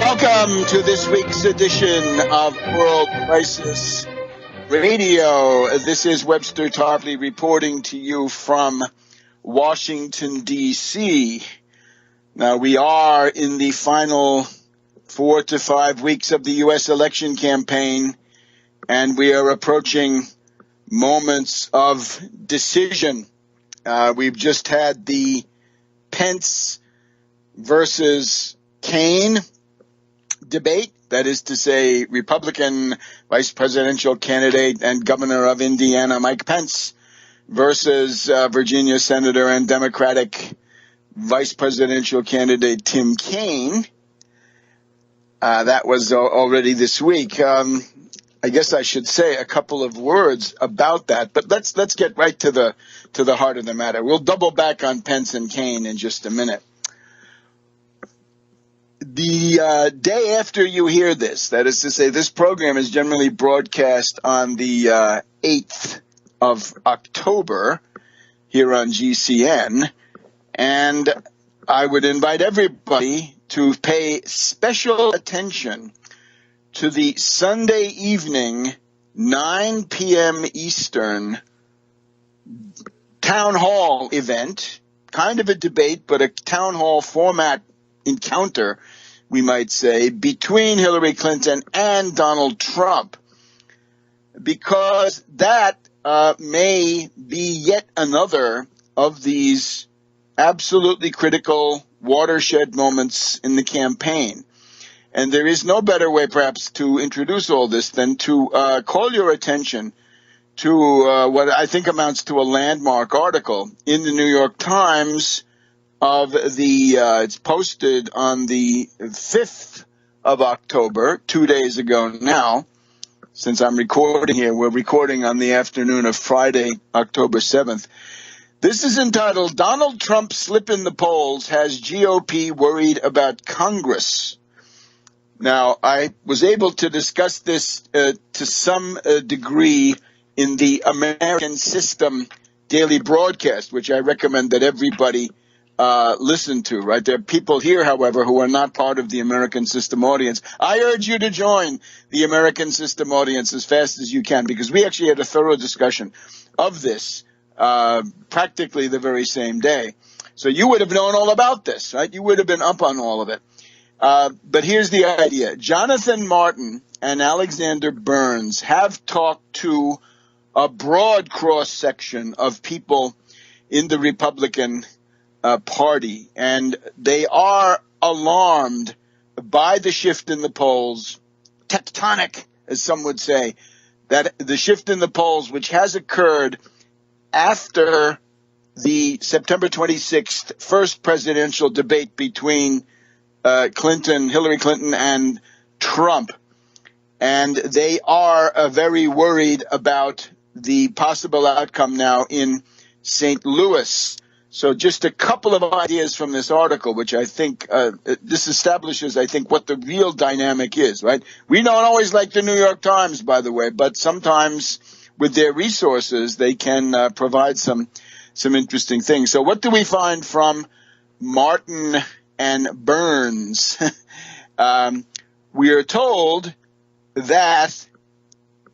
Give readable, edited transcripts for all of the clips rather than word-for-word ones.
Welcome to this week's edition of World Crisis Radio. This is Webster Tarpley reporting to you from Washington, D.C. Now, we are in the final 4 to 5 weeks of the U.S. election campaign, and we are approaching moments of decision. We've just had the Pence versus Kaine debate, that is to say, Republican vice presidential candidate and governor of Indiana Mike Pence versus Virginia Senator and Democratic vice presidential candidate Tim Kaine. That was already this week. I guess I should say a couple of words about that, but let's get right to the heart of the matter. We'll double back on Pence and Kaine in just a minute. The day after you hear this, that is to say, this program is generally broadcast on the 8th of October here on GCN, and I would invite everybody to pay special attention to the Sunday evening, 9 p.m. Eastern, town hall event, kind of a debate, but a town hall format encounter, we might say, between Hillary Clinton and Donald Trump, because that may be yet another of these absolutely critical watershed moments in the campaign. And there is no better way, perhaps, to introduce all this than to call your attention to what I think amounts to a landmark article in the New York Times of it's posted on the 5th of October, 2 days ago now. Since I'm recording here, we're recording on the afternoon of Friday, October 7th. This is entitled, "Donald Trump Slip in the Polls Has GOP Worried About Congress." Now, I was able to discuss this to some degree in the American System daily broadcast, which I recommend that everybody listen to, right? There are people here, however, who are not part of the American System audience. I urge you to join the American System audience as fast as you can, because we actually had a thorough discussion of this practically the very same day. So you would have known all about this, right? You would have been up on all of it. But here's the idea. Jonathan Martin and Alexander Burns have talked to a broad cross-section of people in the Republican Party, and they are alarmed by the shift in the polls, tectonic, as some would say, that the shift in the polls, which has occurred after the September 26th first presidential debate between Hillary Clinton and Trump. And they are very worried about the possible outcome now in St. Louis. So just a couple of ideas from this article, which I think this establishes, I think, what the real dynamic is, right? We don't always like the New York Times, by the way, but sometimes with their resources, they can provide some interesting things. So what do we find from Martin and Burns? We are told that,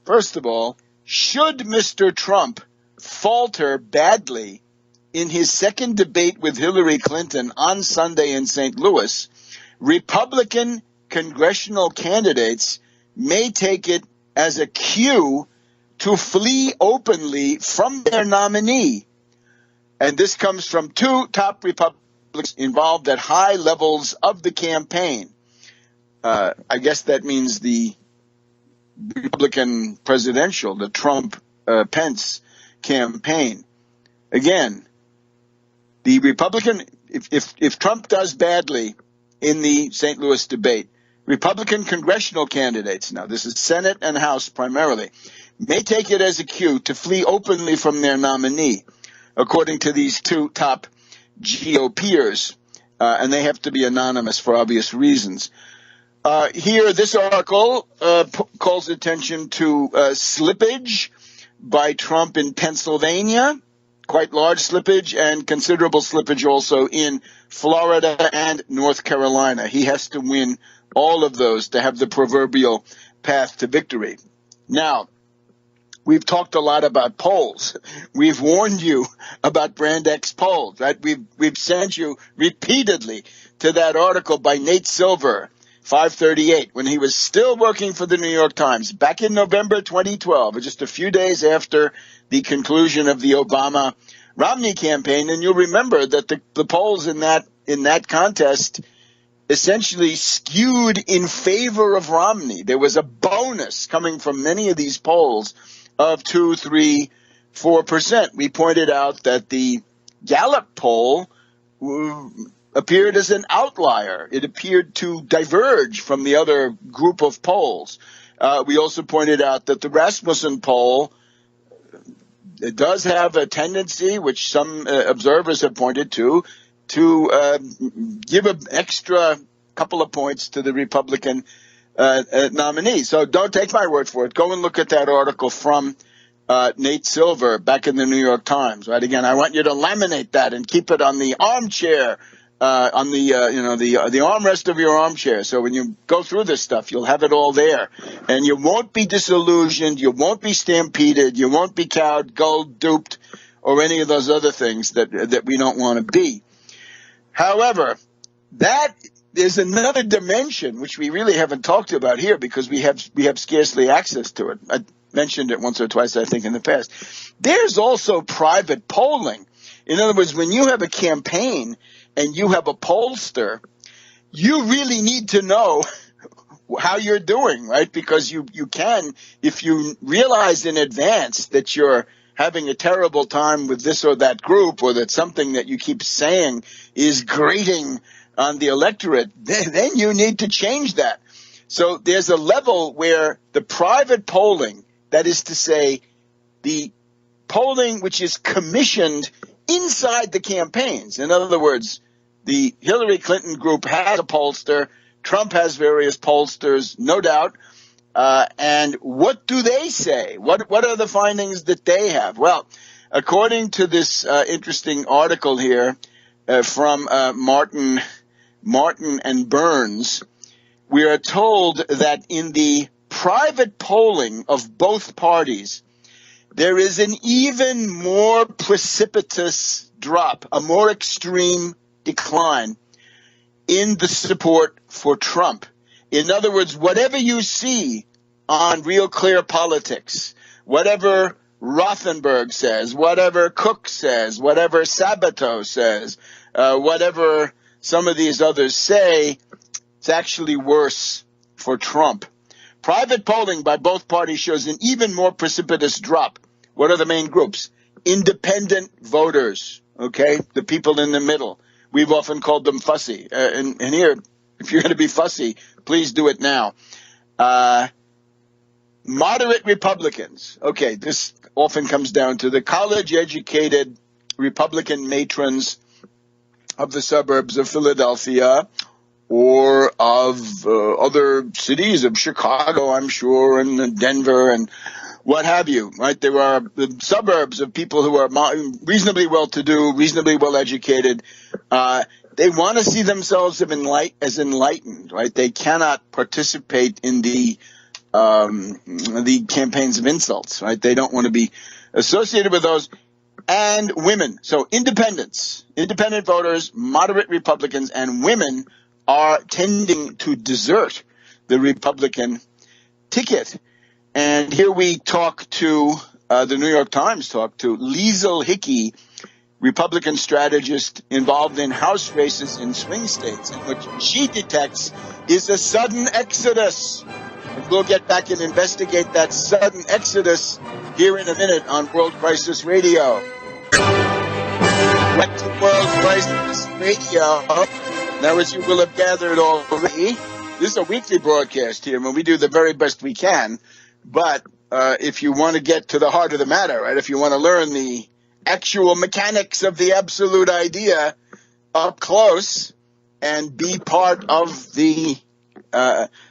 first of all, should Mr. Trump falter badly in his second debate with Hillary Clinton on Sunday in St. Louis, Republican congressional candidates may take it as a cue to flee openly from their nominee. And this comes from two top Republicans involved at high levels of the campaign. I guess that means the Republican presidential, the Trump-Pence campaign. Again, the Republican, if Trump does badly in the St. Louis debate, Republican congressional candidates, now this is Senate and House primarily, may take it as a cue to flee openly from their nominee, according to these two top GOPers, and they have to be anonymous for obvious reasons. Here, this article calls attention to slippage by Trump in Pennsylvania, quite large slippage and considerable slippage also in Florida and North Carolina. He has to win all of those to have the proverbial path to victory. Now, we've talked a lot about polls. We've warned you about Brand X polls, right? We've sent you repeatedly to that article by Nate Silver, 538, when he was still working for the New York Times back in November 2012, just a few days after the conclusion of the Obama-Romney campaign. And you'll remember that the polls in that contest essentially skewed in favor of Romney. There was a bonus coming from many of these polls of 2, 3, 4%. We pointed out that the Gallup poll appeared as an outlier. It appeared to diverge from the other group of polls. We also pointed out that the Rasmussen poll it does have a tendency, which some observers have pointed to give an extra couple of points to the Republican nominee. So don't take my word for it. Go and look at that article from Nate Silver back in the New York Times. Right? Again, I want you to laminate that and keep it on the armchair, on the the armrest of your armchair. So when you go through this stuff, you'll have it all there, and you won't be disillusioned. You won't be stampeded. You won't be cowed, gulled, duped, or any of those other things that we don't want to be. However, that is another dimension which we really haven't talked about here because we have scarcely access to it. I mentioned it once or twice, I think, in the past. There's also private polling. In other words, when you have a campaign and you have a pollster, you really need to know how you're doing, right? Because you can, if you realize in advance that you're having a terrible time with this or that group, or that something that you keep saying is grating on the electorate, then you need to change that. So there's a level where the private polling, that is to say, the polling which is commissioned inside the campaigns. In other words, the Hillary Clinton group has a pollster. Trump has various pollsters, no doubt. And what do they say? What are the findings that they have? Well, according to this interesting article here from Martin and Burns, we are told that in the private polling of both parties, there is an even more precipitous drop, a more extreme decline in the support for Trump. In other words, whatever you see on Real Clear Politics, whatever Rothenberg says, whatever Cook says, whatever Sabato says, whatever some of these others say, it's actually worse for Trump. Private polling by both parties shows an even more precipitous drop. What are the main groups? Independent voters, okay? The people in the middle. We've often called them fussy. And here, if you're going to be fussy, please do it now. Moderate Republicans. Okay, this often comes down to the college-educated Republican matrons of the suburbs of Philadelphia or of other cities of Chicago, I'm sure, and Denver and what have you, right? There are the suburbs of people who are reasonably well-to-do, reasonably well-educated. They want to see themselves as enlightened, right? They cannot participate in the campaigns of insults, right? They don't want to be associated with those. And women. So independents, independent voters, moderate Republicans, and women are tending to desert the Republican ticket. And here we talk to, the New York Times talked to Liesl Hickey, Republican strategist involved in House races in swing states. And what she detects is a sudden exodus. And we'll get back and investigate that sudden exodus here in a minute on World Crisis Radio. Back to World Crisis Radio. Now, as you will have gathered already, this is a weekly broadcast here, and we do the very best we can. But if you want to get to the heart of the matter, right, if you want to learn the actual mechanics of the absolute idea up close and be part of the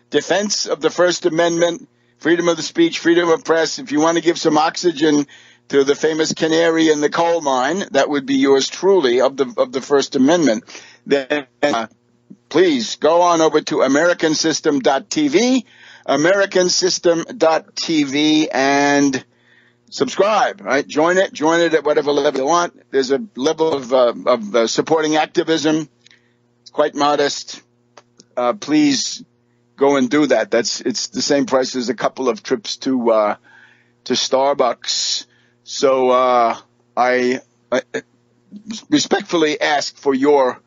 defense of the First Amendment, freedom of the speech, freedom of press, if you want to give some oxygen to the famous canary in the coal mine, that would be yours truly, of the First Amendment, then please go on over to americansystem.tv, americansystem.tv, and subscribe, right? Join it at whatever level you want. There's a level of supporting activism. It's quite modest. Please go and do that. It's the same price as a couple of trips to Starbucks. So I respectfully ask for your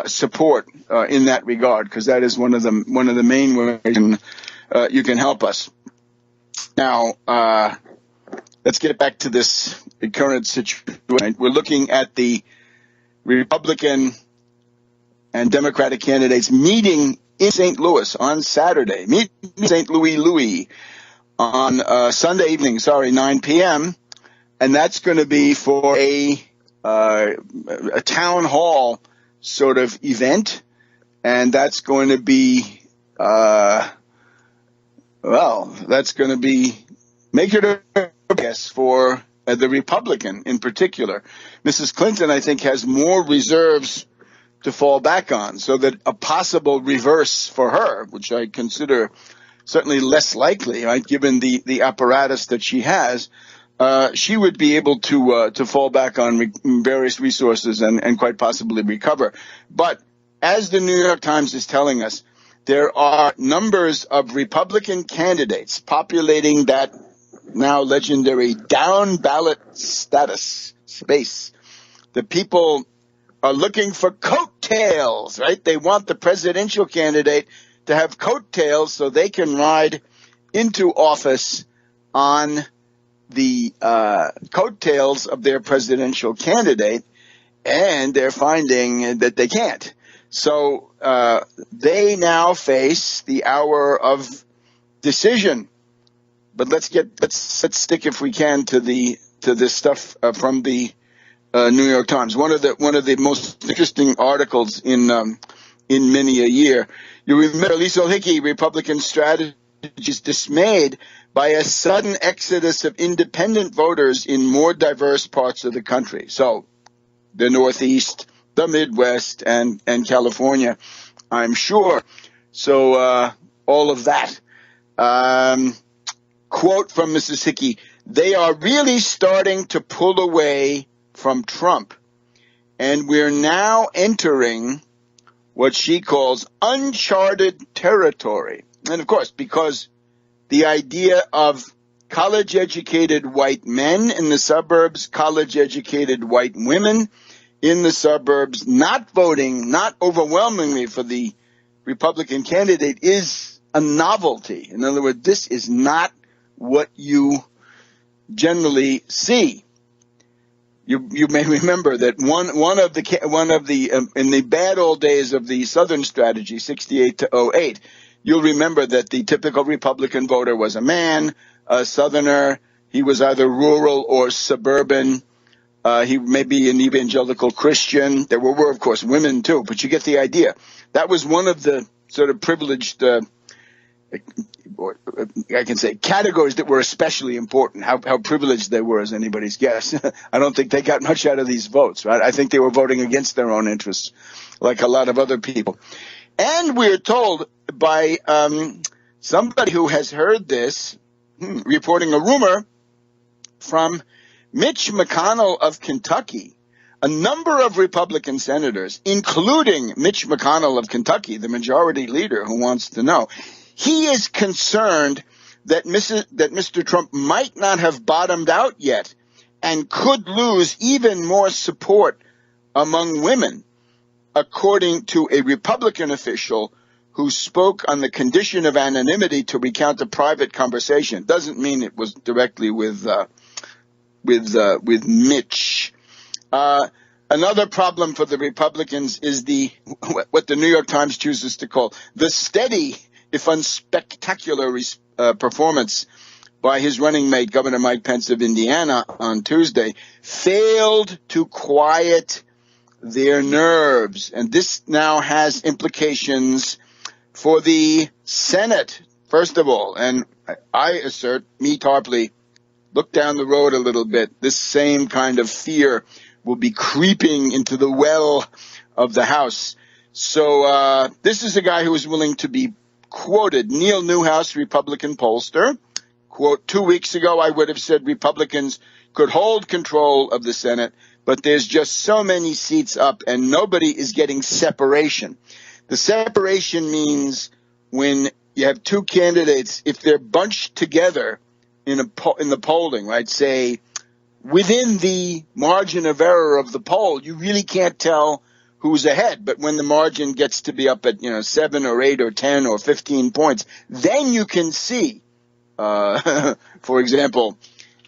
support in that regard, because that is one of the main ways you can help us. Now, let's get back to this current situation. We're looking at the Republican and Democratic candidates meeting in St. Louis on Saturday. Meet St. Louis on Sunday evening, 9 p.m., and that's going to be for a town hall sort of event, and that's going to be that's going to be make it a guess for the Republican in particular. Mrs. Clinton, I think, has more reserves to fall back on, so that a possible reverse for her, which I consider certainly less likely, right, given the apparatus that she has, she would be able to fall back on various resources and quite possibly recover. But as the New York Times is telling us, there are numbers of Republican candidates populating that now legendary down ballot status space. The people are looking for coattails, right? They want the presidential candidate to have coattails so they can ride into office on the coattails of their presidential candidate, and they're finding that they can't. So they now face the hour of decision. But let's stick, if we can, to this stuff from the New York Times. One of the most interesting articles in many a year. You remember Lisa Hickey, Republican strategist, dismayed by a sudden exodus of independent voters in more diverse parts of the country. So the Northeast, the Midwest, and California, I'm sure. So all of that. Quote from Mrs. Hickey: "They are really starting to pull away from Trump, and we're now entering what she calls uncharted territory." And of course, because the idea of college-educated white men in the suburbs, college-educated white women in the suburbs not voting, not overwhelmingly for the Republican candidate, is a novelty. In other words, this is not what you generally see. You may remember that one of the in the bad old days of the Southern strategy, 68 to 08, you'll remember that the typical Republican voter was a man, a Southerner. He was either rural or suburban. He may be an evangelical Christian. There were, of course, women too, but you get the idea. That was one of the sort of privileged, or I can say, categories that were especially important. How privileged they were is anybody's guess. I don't think they got much out of these votes, right? I think they were voting against their own interests, like a lot of other people. And we're told by somebody who has heard this, reporting a rumor from Mitch McConnell of Kentucky. A number of Republican senators, including Mitch McConnell of Kentucky, the majority leader who wants to know, he is concerned that Mr. Trump might not have bottomed out yet and could lose even more support among women, according to a Republican official who spoke on the condition of anonymity to recount a private conversation. Doesn't mean it was directly with Mitch. Another problem for the Republicans is what the New York Times chooses to call the steady, if unspectacular, performance by his running mate, Governor Mike Pence of Indiana, on Tuesday, failed to quiet their nerves. And this now has implications for the Senate, first of all. And I assert, me, Tarpley, look down the road a little bit. This same kind of fear will be creeping into the well of the House. So this is a guy who is willing to be quoted. Neil Newhouse, Republican pollster, quote, 2 weeks ago I would have said Republicans could hold control of the Senate, but there's just so many seats up and nobody is getting separation. The separation means when you have two candidates, if they're bunched together in the polling, right, say within the margin of error of the poll, you really can't tell who's ahead. But when the margin gets to be up at 7 or 8 or 10 or 15 points, then you can see. For example,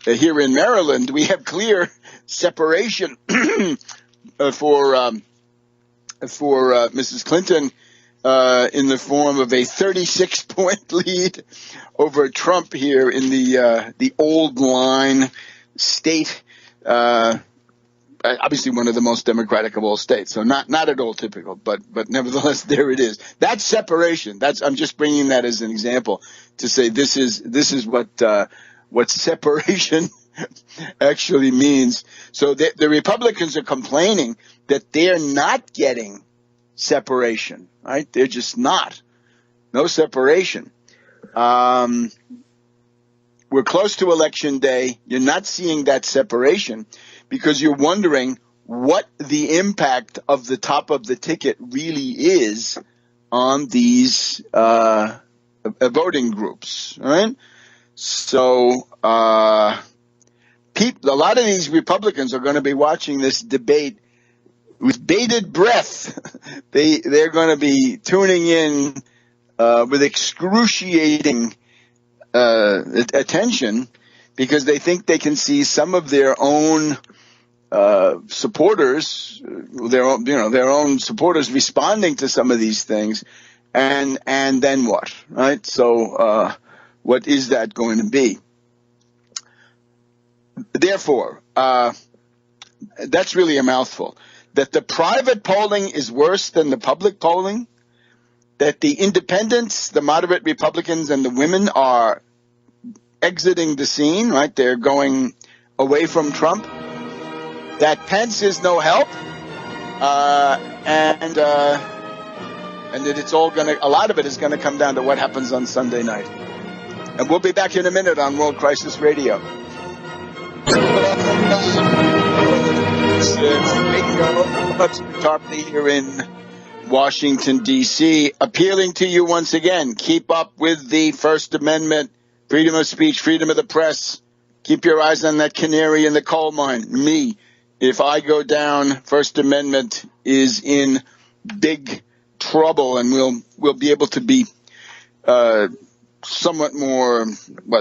here in Maryland, we have clear separation for Mrs. Clinton in the form of a 36-point lead over Trump here in the old line state. Obviously one of the most democratic of all states, so not at all typical, but nevertheless there it is. That's separation. I'm just bringing that as an example to say this is what separation actually means. So the Republicans are complaining that they're not getting separation, right? They're just not. No separation. We're close to Election Day. You're not seeing that separation because you're wondering what the impact of the top of the ticket really is on these voting groups, right? So a lot of these Republicans are going to be watching this debate with bated breath. They're going to be tuning in with excruciating attention because they think they can see some of their own supporters, their own supporters responding to some of these things, and then what, right? So what is that going to be? Therefore, that's really a mouthful. That the private polling is worse than the public polling, that the independents, the moderate Republicans, and the women are exiting the scene, right? They're going away from Trump, that Pence is no help, and that it's all a lot of it is going to come down to what happens on Sunday night. And we'll be back in a minute on World Crisis Radio. Webster Tarpley here in Washington, D.C., appealing to you once again. Keep up with the First Amendment, freedom of speech, freedom of the press. Keep your eyes on that canary in the coal mine, me. If I go down, First Amendment is in big trouble, and we'll be able to be somewhat more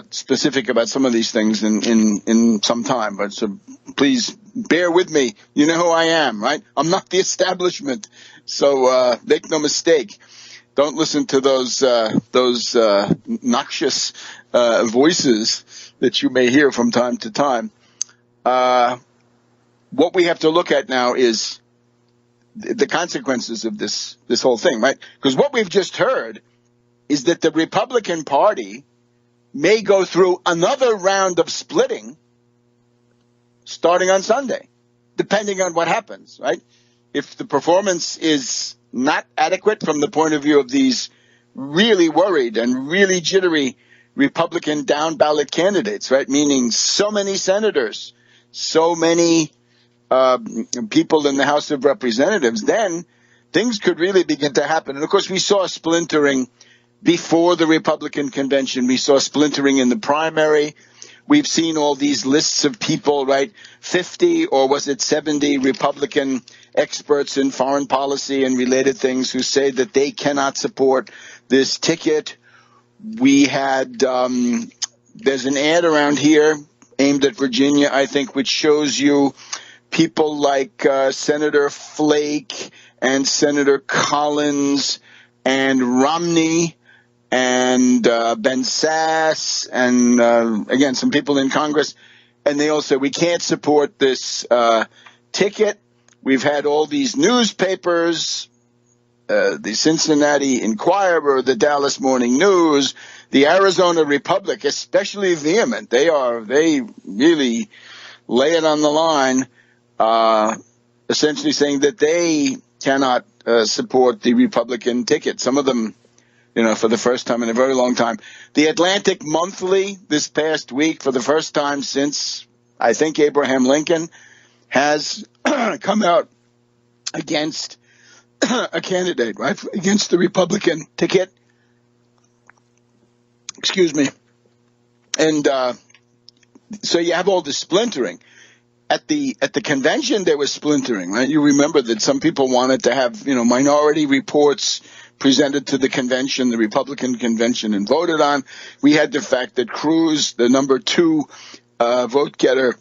specific about some of these things in some time. But so please bear with me. You know who I am, right? I'm not the establishment, so make no mistake. Don't listen to those noxious voices that you may hear from time to time. What we have to look at now is the consequences of this whole thing, right? Because what we've just heard is that the Republican Party may go through another round of splitting starting on Sunday, depending on what happens, right? If the performance is not adequate from the point of view of these really worried and really jittery Republican down-ballot candidates, right? Meaning so many senators, so many people in the House of Representatives, then things could really begin to happen. And, of course, we saw splintering before the Republican convention. We saw splintering in the primary. We've seen all these lists of people, right? 50 or was it 70 Republican experts in foreign policy and related things who say that they cannot support this ticket. We had there's an ad around here aimed at Virginia, I think, which shows you people like Senator Flake and Senator Collins and Romney and Ben Sass and, again, some people in Congress. And they all say, we can't support this ticket. We've had all these newspapers the Cincinnati Enquirer, the Dallas Morning News, the Arizona Republic, especially vehement. They really lay it on the line, essentially saying that they cannot support the Republican ticket. Some of them, for the first time in a very long time. The Atlantic Monthly this past week, for the first time since, I think, Abraham Lincoln, has come out against a candidate, right, against the Republican ticket. Excuse me. And so you have all this splintering. At the convention, there was splintering, right? You remember that some people wanted to have, minority reports presented to the convention, the Republican convention, and voted on. We had the fact that Cruz, the number 2 vote getter,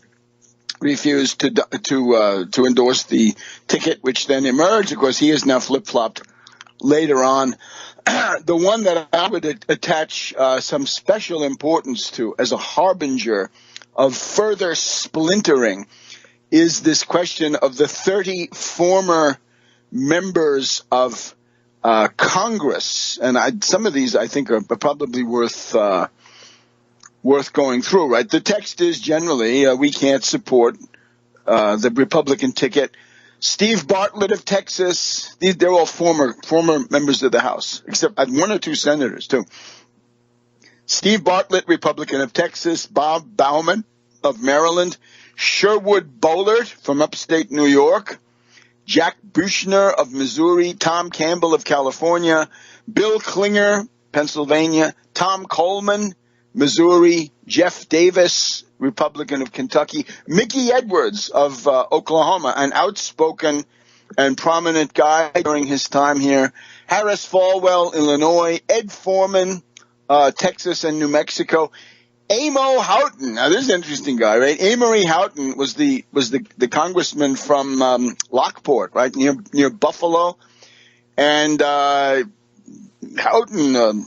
refused to endorse the ticket, which then emerged. Of course, he is now flip-flopped later on. The one that I would attach some special importance to as a harbinger of further splintering is this question of the 30 former members of Congress. And some of these I think are probably worth going through, right? The text is generally, we can't support the Republican ticket. Steve Bartlett of Texas, they're all former members of the House, except 1 or 2 senators, too. Steve Bartlett, Republican of Texas, Bob Bauman of Maryland, Sherwood Boehlert from upstate New York, Jack Bushner of Missouri, Tom Campbell of California, Bill Klinger, Pennsylvania, Tom Coleman, Missouri, Jeff Davis, Republican of Kentucky, Mickey Edwards of Oklahoma, an outspoken and prominent guy during his time here, Harris Falwell, Illinois, Ed Foreman, Texas and New Mexico, Amo Houghton. Now, this is an interesting guy, right? Amory Houghton was the congressman from Lockport, right, near Buffalo. And Houghton,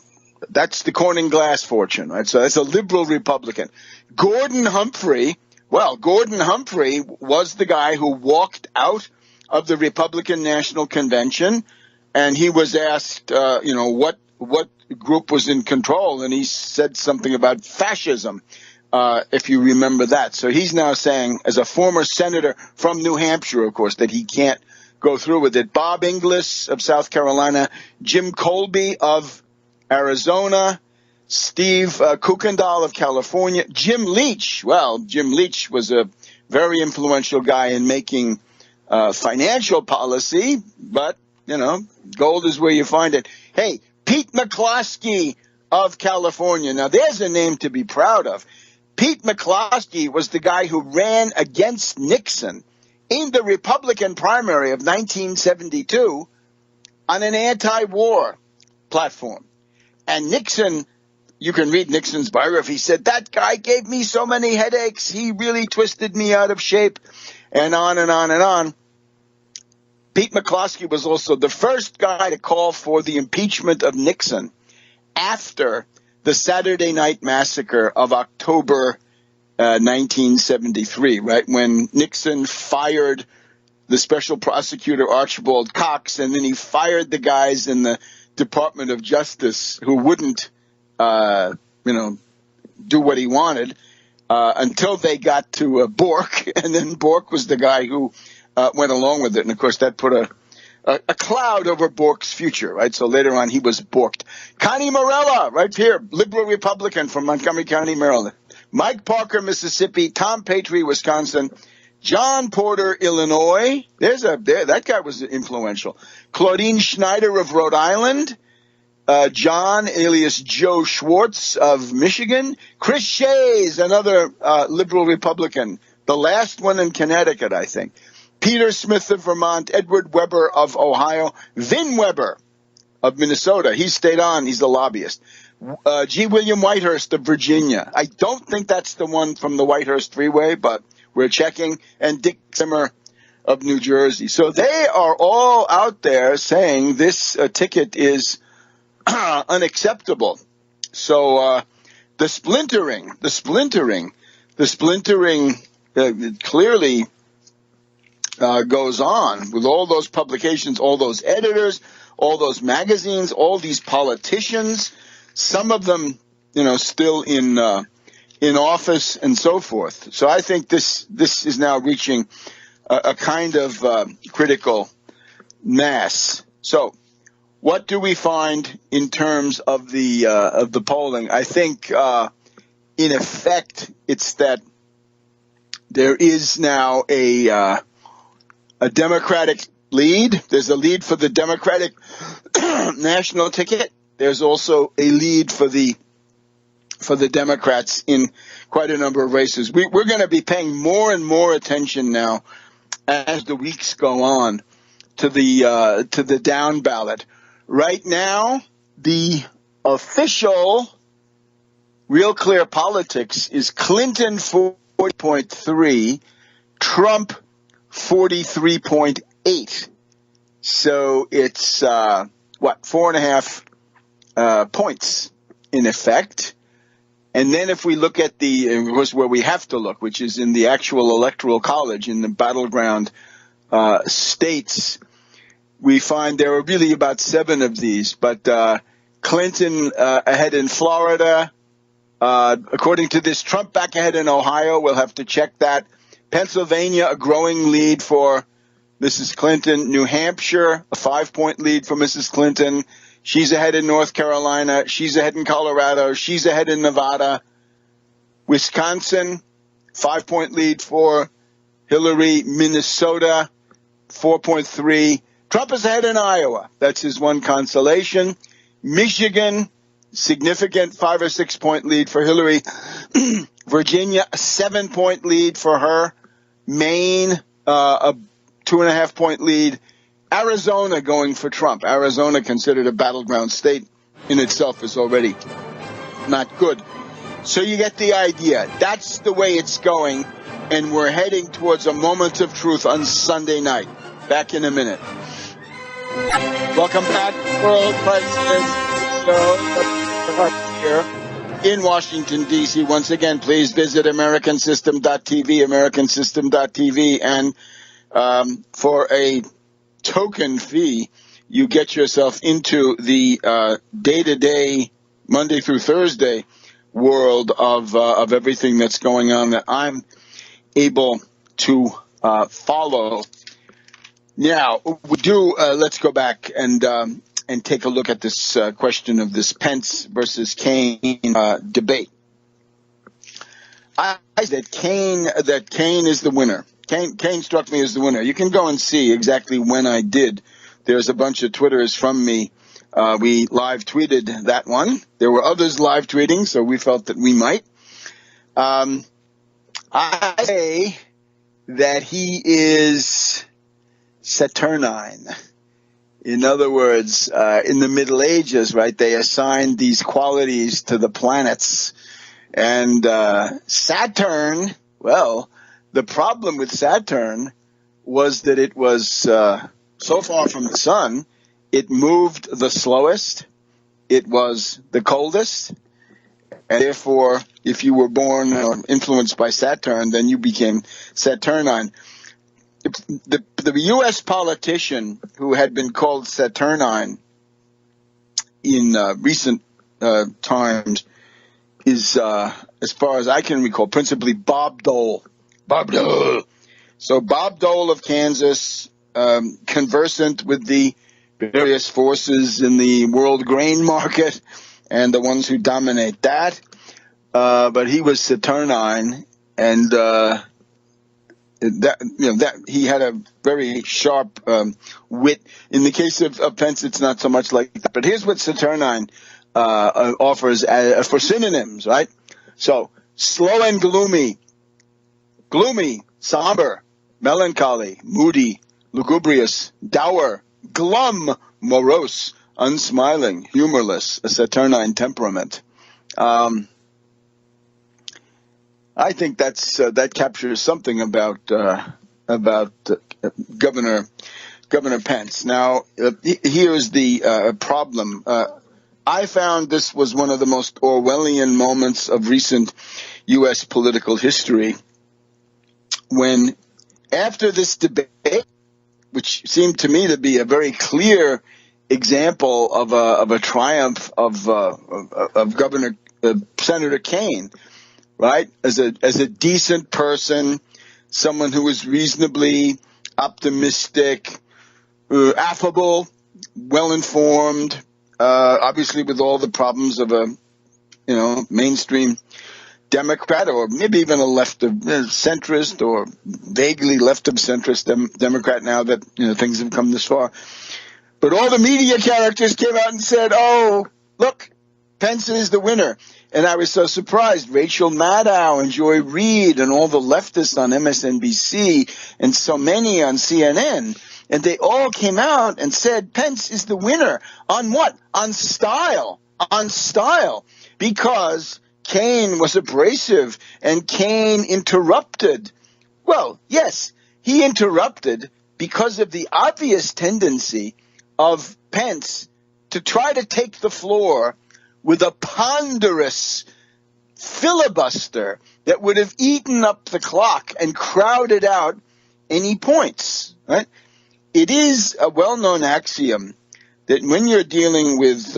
that's the Corning Glass fortune, right? So that's a liberal Republican. Gordon Humphrey was the guy who walked out of the Republican National Convention, and he was asked, what group was in control, and he said something about fascism, if you remember that. So he's now saying, as a former senator from New Hampshire, of course, that he can't go through with it. Bob Inglis of South Carolina, Jim Colby of Arizona, Steve Kuykendall of California, Jim Leach. Well, Jim Leach was a very influential guy in making financial policy, but, gold is where you find it. Hey, Pete McCloskey of California. Now, there's a name to be proud of. Pete McCloskey was the guy who ran against Nixon in the Republican primary of 1972 on an anti-war platform. And Nixon, you can read Nixon's biography, he said, that guy gave me so many headaches. He really twisted me out of shape, and on and on and on. Pete McCloskey was also the first guy to call for the impeachment of Nixon after the Saturday Night Massacre of October 1973, right, when Nixon fired the special prosecutor Archibald Cox, and then he fired the guys in the Department of Justice who wouldn't, do what he wanted until they got to Bork, and then Bork was the guy who went along with it. And, of course, that put a cloud over Bork's future, right? So later on, he was borked. Connie Morella, right here, liberal Republican from Montgomery County, Maryland. Mike Parker, Mississippi. Tom Patry, Wisconsin. John Porter, Illinois. That guy was influential. Claudine Schneider of Rhode Island. John, alias Joe Schwartz of Michigan. Chris Shays, another liberal Republican. The last one in Connecticut, I think. Peter Smith of Vermont, Edward Weber of Ohio, Vin Weber of Minnesota. He stayed on. He's a lobbyist. G. William Whitehurst of Virginia. I don't think that's the one from the Whitehurst Freeway, but we're checking. And Dick Zimmer of New Jersey. So they are all out there saying this ticket is unacceptable. So the splintering clearly goes on with all those publications, all those editors, all those magazines, all these politicians, some of them, still in office and so forth. So I think this is now reaching a kind of critical mass. So what do we find in terms of the polling? I think in effect it's that there is now a Democratic lead. There's a lead for the Democratic national ticket. There's also a lead for the Democrats in quite a number of races. We're going to be paying more and more attention now as the weeks go on to the down ballot. Right now, the official Real Clear Politics is Clinton 40.3, Trump 43.8. So it's 4.5 points in effect. And then if we look at of course, where we have to look, which is in the actual electoral college, in the battleground states, we find there are really about 7 of these. But Clinton ahead in Florida. According to this, Trump back ahead in Ohio. We'll have to check that. Pennsylvania, a growing lead for Mrs. Clinton. New Hampshire, a 5-point lead for Mrs. Clinton. She's ahead in North Carolina. She's ahead in Colorado. She's ahead in Nevada. Wisconsin, 5-point lead for Hillary. Minnesota, 4.3. Trump is ahead in Iowa. That's his one consolation. Michigan, significant 5 or 6 point lead for Hillary. Virginia, a 7-point lead for her. Maine, a 2.5 point lead. Arizona going for Trump. Arizona, considered a battleground state in itself, is already not good. So you get the idea. That's the way it's going, and we're heading towards a moment of truth on Sunday night. Back in a minute. Welcome back, World President here in Washington, D.C. Once again, please visit AmericanSystem.tv, AmericanSystem.tv, and for a token fee, you get yourself into the day-to-day, Monday through Thursday world of everything that's going on that I'm able to follow. Now, let's go back and take a look at this question of this Pence versus Kaine debate. I said that Kaine is the winner. Kaine struck me as the winner. You can go and see exactly when I did. There's a bunch of Twitters from me. We live tweeted that one. There were others live tweeting, so we felt that we might. I say that he is Saturnine. In other words, in the Middle Ages, right, they assigned these qualities to the planets. And Saturn, well, the problem with Saturn was that it was so far from the sun, it moved the slowest, it was the coldest, and therefore, if you were born or influenced by Saturn, then you became Saturnine. The U.S. politician who had been called Saturnine in recent times is, as far as I can recall, principally Bob Dole. Bob Dole. So Bob Dole of Kansas, conversant with the various forces in the world grain market and the ones who dominate that. But he was Saturnine, and that he had a very sharp wit. In the case of Pence, it's not so much like that. But here's what Saturnine offers for synonyms, right? So slow and gloomy, somber, melancholy, moody, lugubrious, dour, glum, morose, unsmiling, humorless, a Saturnine temperament. I think that captures something about Governor Pence. Now, here's the problem. I found this was one of the most Orwellian moments of recent U.S. political history, when after this debate, which seemed to me to be a very clear example of a triumph of Senator Kane, right? As a decent person, someone who was reasonably optimistic, affable, well informed, obviously with all the problems of a mainstream Democrat, or maybe even a left of centrist or vaguely left of centrist Democrat, now that things have come this far. But all the media characters came out and said, "Oh, look, Pence is the winner." And I was so surprised. Rachel Maddow and Joy Reid and all the leftists on MSNBC and so many on CNN, and they all came out and said Pence is the winner. On what? On style. On style. Because Kane was abrasive and Kane interrupted. Well, yes, he interrupted because of the obvious tendency of Pence to try to take the floor with a ponderous filibuster that would have eaten up the clock and crowded out any points, right? It is a well-known axiom that when you're dealing with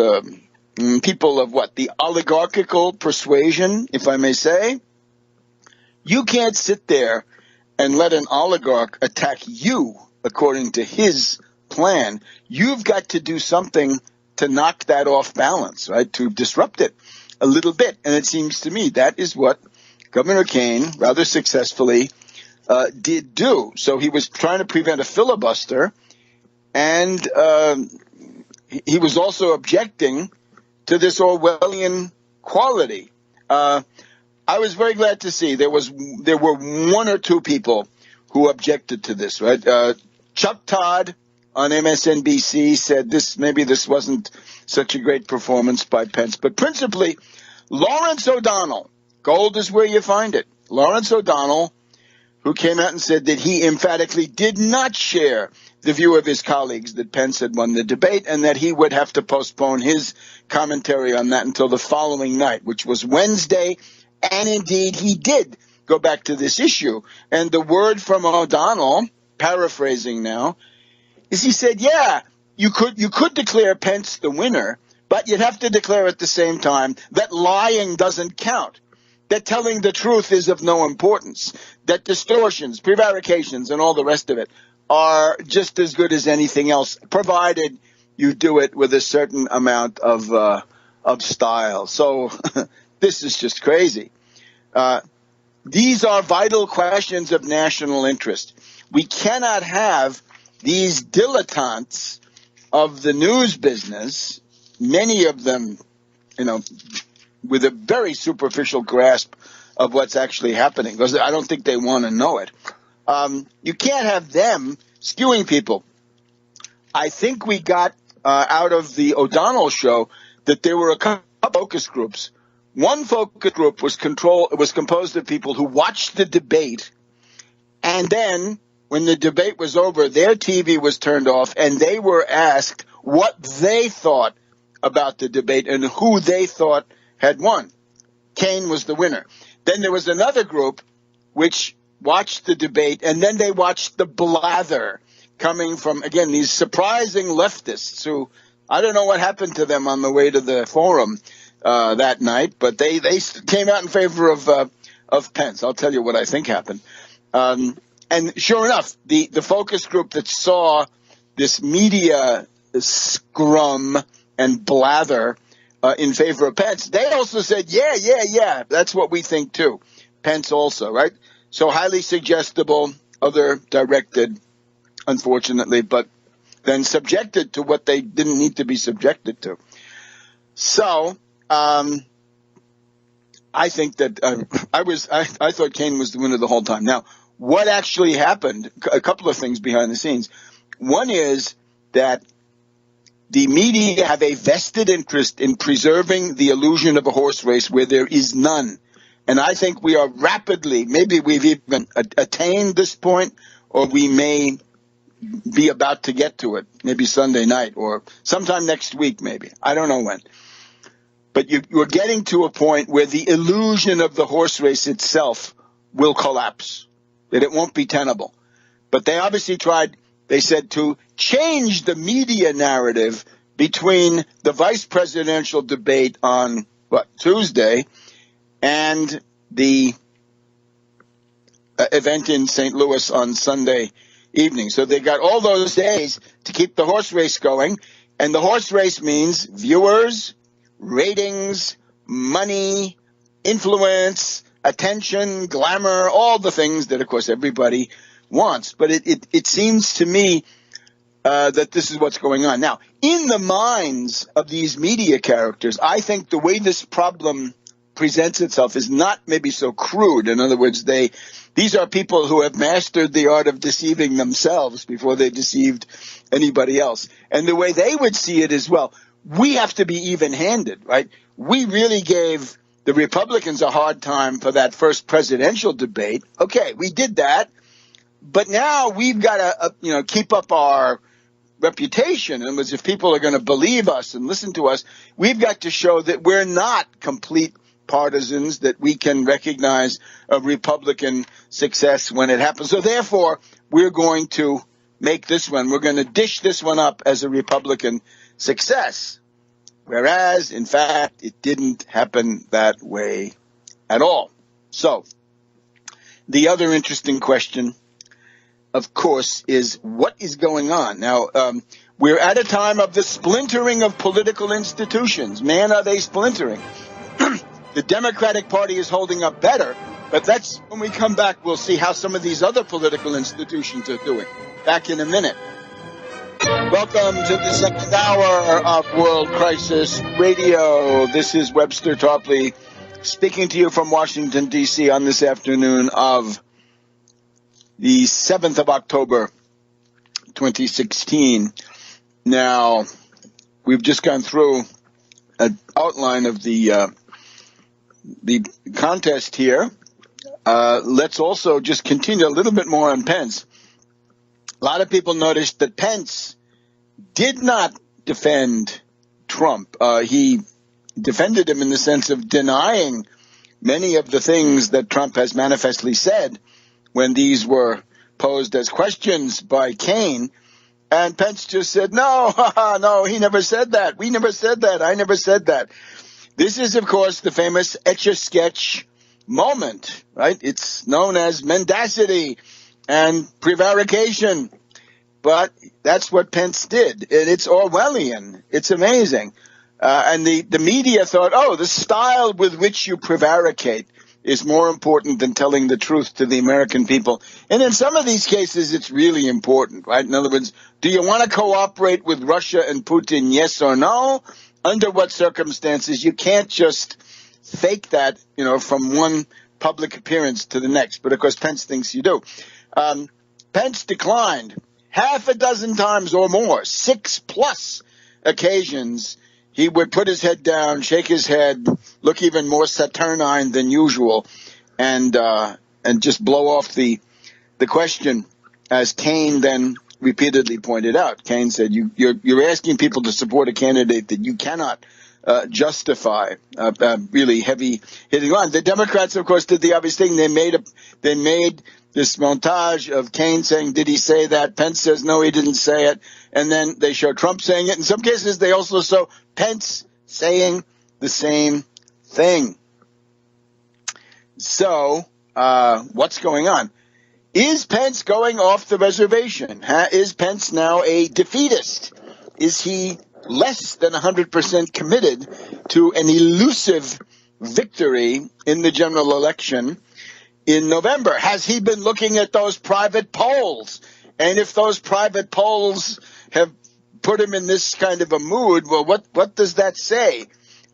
people of the oligarchical persuasion, if I may say, you can't sit there and let an oligarch attack you according to his plan. You've got to do something to knock that off balance, right? To disrupt it a little bit. And it seems to me that is what Governor Kane rather successfully did do. So he was trying to prevent a filibuster, and he was also objecting to this Orwellian quality. I was very glad to see there were one or two people who objected to this, right? Chuck Todd on MSNBC said maybe this wasn't such a great performance by Pence. But principally, Lawrence O'Donnell, gold is where you find it. Lawrence O'Donnell, who came out and said that he emphatically did not share the view of his colleagues that Pence had won the debate and that he would have to postpone his commentary on that until the following night, which was Wednesday. And indeed, he did go back to this issue. And the word from O'Donnell, paraphrasing now, is he said, yeah, you could declare Pence the winner, but you'd have to declare at the same time that lying doesn't count, that telling the truth is of no importance, that distortions, prevarications, and all the rest of it are just as good as anything else, provided you do it with a certain amount of style. So this is just crazy. These are vital questions of national interest. We cannot have these dilettantes of the news business, many of them, with a very superficial grasp of what's actually happening, because I don't think they want to know it. You can't have them skewing people. I think we got out of the O'Donnell show that there were a couple focus groups. One focus group was composed of people who watched the debate, and then when the debate was over, their TV was turned off, and they were asked what they thought about the debate and who they thought had won. Kane was the winner. Then there was another group which watched the debate, and then they watched the blather coming from, again, these surprising leftists who, I don't know what happened to them on the way to the forum that night, but they came out in favor of Pence. I'll tell you what I think happened. And sure enough, the focus group that saw this media scrum and blather in favor of Pence, they also said, yeah, that's what we think too. Pence also, right? So highly suggestible, other directed, unfortunately, but then subjected to what they didn't need to be subjected to. So I think that I thought Kane was the winner the whole time. Now, what actually happened, a couple of things behind the scenes. One is that the media have a vested interest in preserving the illusion of a horse race where there is none. And I think we are rapidly, maybe we've even attained this point, or we may be about to get to it, maybe Sunday night or sometime next week maybe. I don't know when. But you're getting to a point where the illusion of the horse race itself will collapse, that it won't be tenable. But they obviously tried, they said, to change the media narrative between the vice presidential debate on Tuesday and the event in St. Louis on Sunday evening. So they got all those days to keep the horse race going. And the horse race means viewers, ratings, money, influence, attention, glamour, all the things that, of course, everybody wants. But it seems to me that this is what's going on. Now, in the minds of these media characters, I think the way this problem presents itself is not maybe so crude. In other words, these are people who have mastered the art of deceiving themselves before they deceived anybody else. And the way they would see it is, well, we have to be even-handed, right? We really gave the Republicans a hard time for that first presidential debate. Okay, we did that. But now we've got to, keep up our reputation. In other words, if people are going to believe us and listen to us, we've got to show that we're not complete partisans, that we can recognize a Republican success when it happens. So therefore, we're going to make this one, we're going to dish this one up as a Republican success. Whereas, in fact, it didn't happen that way at all. So, the other interesting question, of course, is what is going on? Now, we're at a time of the splintering of political institutions. Man, are they splintering. The Democratic Party is holding up better, but that's when we come back, we'll see how some of these other political institutions are doing. Back in a minute. Welcome to the second hour of World Crisis Radio. This is Webster Tarpley speaking to you from Washington, D.C. on this afternoon of the 7th of October, 2016. Now, we've just gone through an outline of the contest here. Let's also just continue a little bit more on Pence. A lot of people noticed that Pence did not defend Trump. He defended him in the sense of denying many of the things that Trump has manifestly said when these were posed as questions by Kaine. And Pence just said, no, no, he never said that. We never said that. I never said that. This is, of course, the famous Etch-a-Sketch moment, right? It's known as mendacity and prevarication. But that's what Pence did. And it's Orwellian. It's amazing. And the media thought, oh, the style with which you prevaricate is more important than telling the truth to the American people. And in some of these cases, it's really important, right? In other words, do you want to cooperate with Russia and Putin, yes or no? Under what circumstances? You can't just fake that, from one public appearance to the next. But, of course, Pence thinks you do. Pence declined half a dozen times or more, 6+ occasions. He would put his head down, shake his head, look even more saturnine than usual, and just blow off the question, as Kaine then repeatedly pointed out. Kaine said, you're asking people to support a candidate that you cannot justify really heavy hitting on. The Democrats, of course, did the obvious thing. They made this montage of Kaine saying, did he say that? Pence says, no, he didn't say it. And then they show Trump saying it. In some cases, they also show Pence saying the same thing. So, what's going on? Is Pence going off the reservation? Is Pence now a defeatist? Is he less than 100% committed to an elusive victory in the general election in November? Has he been looking at those private polls? And if those private polls have put him in this kind of a mood, well, what does that say?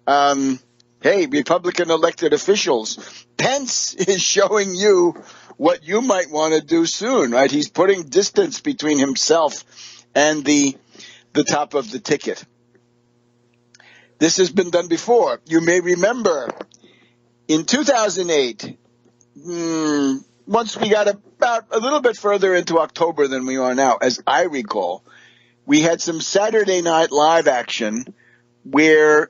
Hey, Republican elected officials, Pence is showing you what you might want to do soon, right? He's putting distance between himself and the top of the ticket. This has been done before. You may remember in 2008, once we got about a little bit further into October than we are now, as I recall, we had some Saturday Night Live action where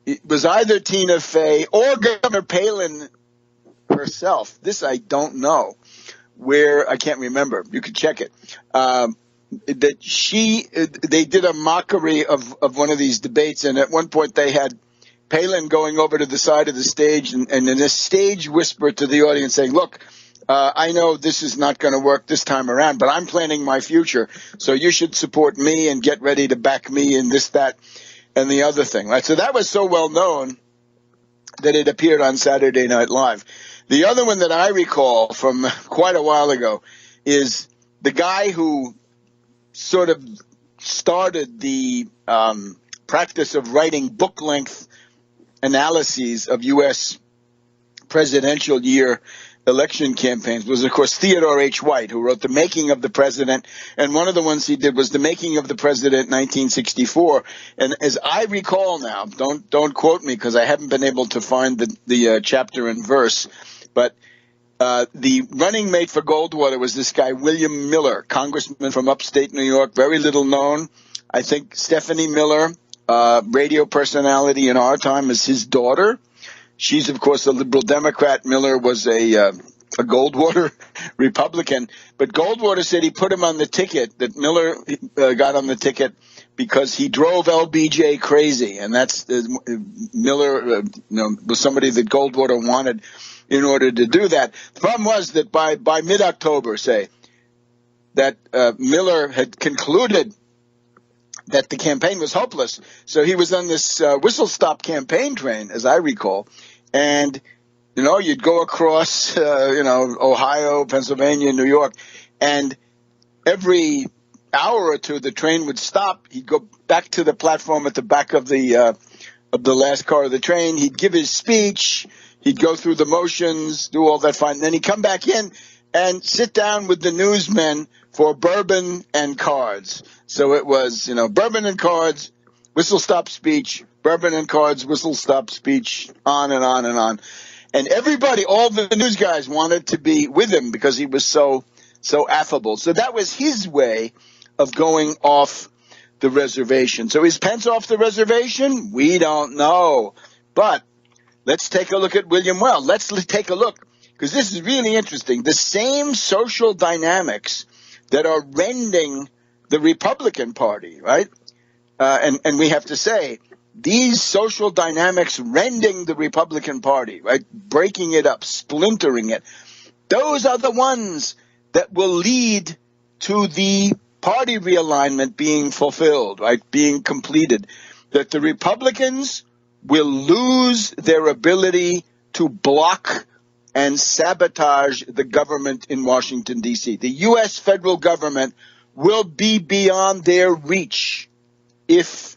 it was either Tina Fey or Governor Palin herself. This I don't know, where I can't remember. You could check it. they did a mockery of one of these debates, and at one point they had Palin going over to the side of the stage and in a stage whisper to the audience saying, look, I know this is not going to work this time around, but I'm planning my future, so you should support me and get ready to back me in this, that, and the other thing. Right? So that was so well known that it appeared on Saturday Night Live. The other one that I recall from quite a while ago is the guy who sort of started the practice of writing book-length analyses of U.S. presidential year election campaigns was, of course, Theodore H. White, who wrote The Making of the President. And one of the ones he did was The Making of the President 1964. And as I recall now, don't quote me because I haven't been able to find the chapter and verse, but the running mate for Goldwater was this guy, William Miller, congressman from upstate New York, very little known. I think Stephanie Miller, radio personality in our time, is his daughter. She's, of course, a liberal Democrat. Miller was a Goldwater Republican. But Goldwater said he put him on the ticket, that Miller got on the ticket because he drove LBJ crazy. And that's Miller was somebody that Goldwater wanted in order to do that. The problem was that by mid-October, say, that Miller had concluded that the campaign was hopeless. So he was on this whistle-stop campaign train, as I recall. And, you'd go across, Ohio, Pennsylvania, New York, and every hour or two the train would stop. He'd go back to the platform at the back of the last car of the train. He'd give his speech. He'd go through the motions, do all that fine. Then he'd come back in and sit down with the newsmen for bourbon and cards. So it was, bourbon and cards, whistle-stop speech, bourbon and cards, whistle-stop speech, on and on and on. And everybody, all the news guys wanted to be with him because he was so affable. So that was his way of going off the reservation. So is Pence off the reservation? We don't know. But let's take a look at William Weld. Let's take a look, because this is really interesting. The same social dynamics that are rending the Republican Party, right? And we have to say, these social dynamics rending the Republican Party, right? Breaking it up, splintering it. Those are the ones that will lead to the party realignment being fulfilled, right? Being completed. That the Republicans will lose their ability to block and sabotage the government in Washington, D.C. The U.S. federal government will be beyond their reach if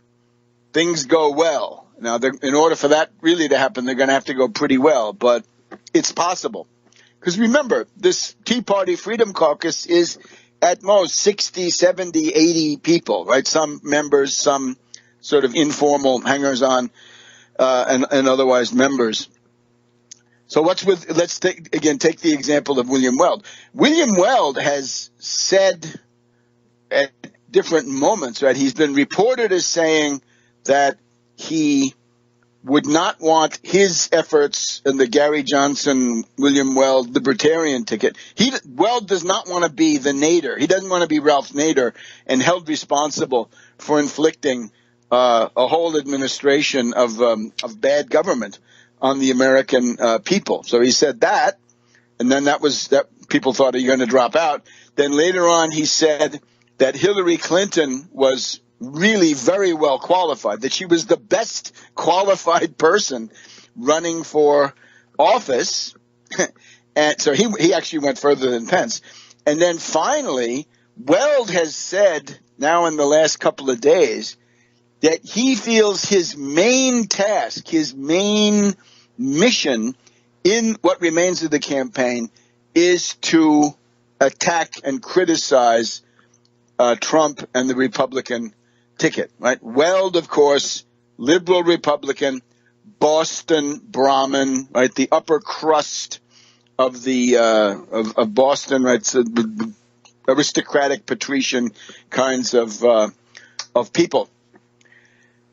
things go well. Now, in order for that really to happen, they're going to have to go pretty well, but it's possible. Because remember, this Tea Party Freedom Caucus is at most 60, 70, 80 people, right? Some members, some sort of informal hangers-on, and otherwise members. So let's take the example of William Weld. William Weld has said at different moments, right, he's been reported as saying that he would not want his efforts in the Gary Johnson, William Weld libertarian ticket. Weld does not want to be the Nader. He doesn't want to be Ralph Nader and held responsible for inflicting a whole administration of bad government on the American people. So he said that, and then that people thought he was going to drop out. Then later on he said that Hillary Clinton was really very well qualified, that she was the best qualified person running for office. And so he actually went further than Pence. And then finally, Weld has said now in the last couple of days that he feels his main task, his main mission in what remains of the campaign is to attack and criticize Trump and the Republican ticket, right? Weld, of course, liberal Republican, Boston Brahmin, right? The upper crust of the of Boston, right? So the aristocratic patrician kinds of people.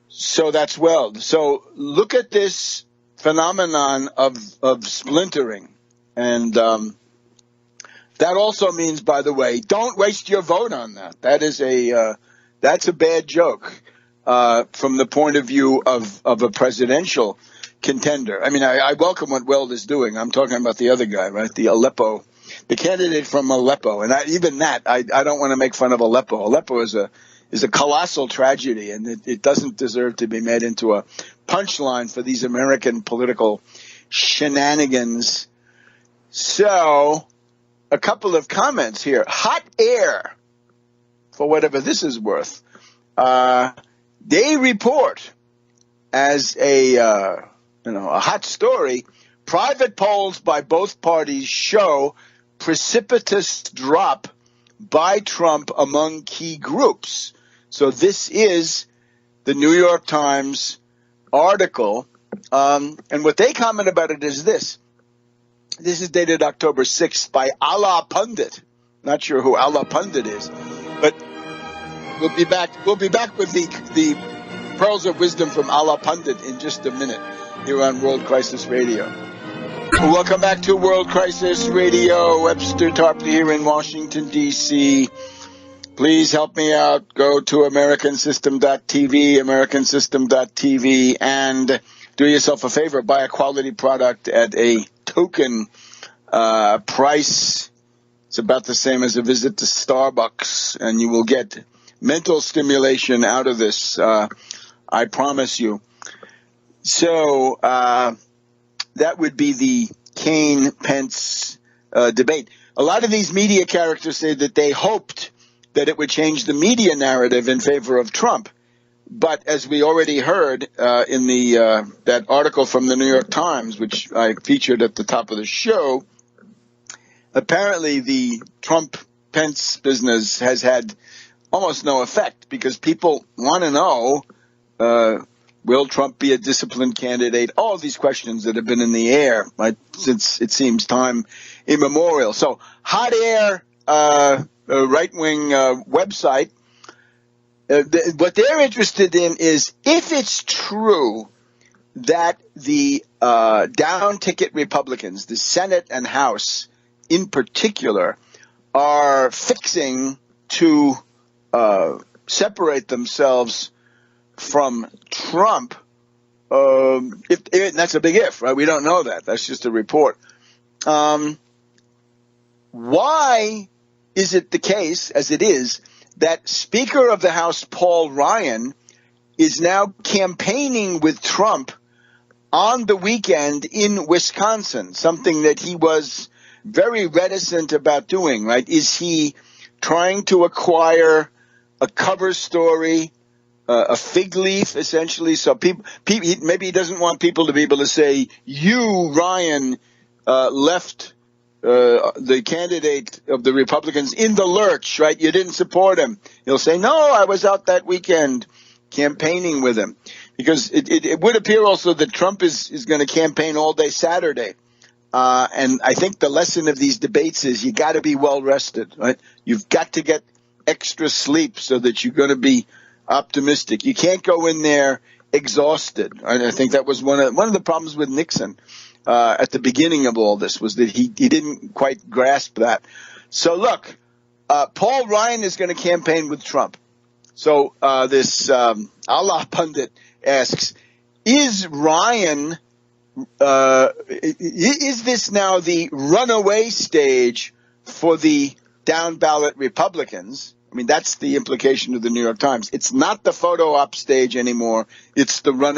So that's Weld. So look at this phenomenon of splintering, and That also means, by the way, don't waste your vote on that. That's a bad joke from the point of view of a presidential contender. I mean, I welcome what Weld is doing. I'm talking about the other guy, right? The candidate from Aleppo. And I don't want to make fun of Aleppo. Aleppo is a colossal tragedy, and it doesn't deserve to be made into a punchline for these American political shenanigans. So, a couple of comments here. Hot air, for whatever this is worth. They report as a hot story. Private polls by both parties show precipitous drop by Trump among key groups. So this is the New York Times article. And what they comment about it is this. This is dated October 6th by Allah Pundit. Not sure who Allah Pundit is, but we'll be back with the pearls of wisdom from Allah Pundit in just a minute here on World Crisis Radio. Welcome back to World Crisis Radio. Webster Tarpley here in Washington, D.C. Please help me out. Go to americansystem.tv, and do yourself a favor. Buy a quality product at a token price. It's about the same as a visit to Starbucks, and you will get mental stimulation out of this. I promise you. So that would be the Kaine-Pence debate. A lot of these media characters say that they hoped that it would change the media narrative in favor of Trump. But as we already heard in that article from the New York Times, which I featured at the top of the show, apparently the Trump-Pence business has had almost no effect because people want to know, will Trump be a disciplined candidate? All of these questions that have been in the air since it seems time immemorial. So Hot Air, right-wing website, what they're interested in is if it's true that the down-ticket Republicans, the Senate and House in particular, are fixing to separate themselves from Trump. If that's a big if, right? We don't know that. That's just a report. Why is it the case, as it is, that Speaker of the House Paul Ryan is now campaigning with Trump on the weekend in Wisconsin, something that he was very reticent about doing, right? Is he trying to acquire a cover story, a fig leaf, essentially? So maybe he doesn't want people to be able to say, you, Ryan, left the candidate of the Republicans in the lurch, right? You didn't support him. He'll say, no, I was out that weekend campaigning with him. Because it would appear also that Trump is going to campaign all day Saturday. And I think the lesson of these debates is you got to be well rested, right? You've got to get extra sleep so that you're going to be optimistic. You can't go in there exhausted. And I think that was one of the problems with Nixon at the beginning of all this, was that he didn't quite grasp that. So look, Paul Ryan is going to campaign with Trump. So this Allah Pundit asks, is Ryan is this now the runaway stage for the down ballot Republicans? I mean, that's the implication of the New York Times. It's not the photo op stage anymore. It's the run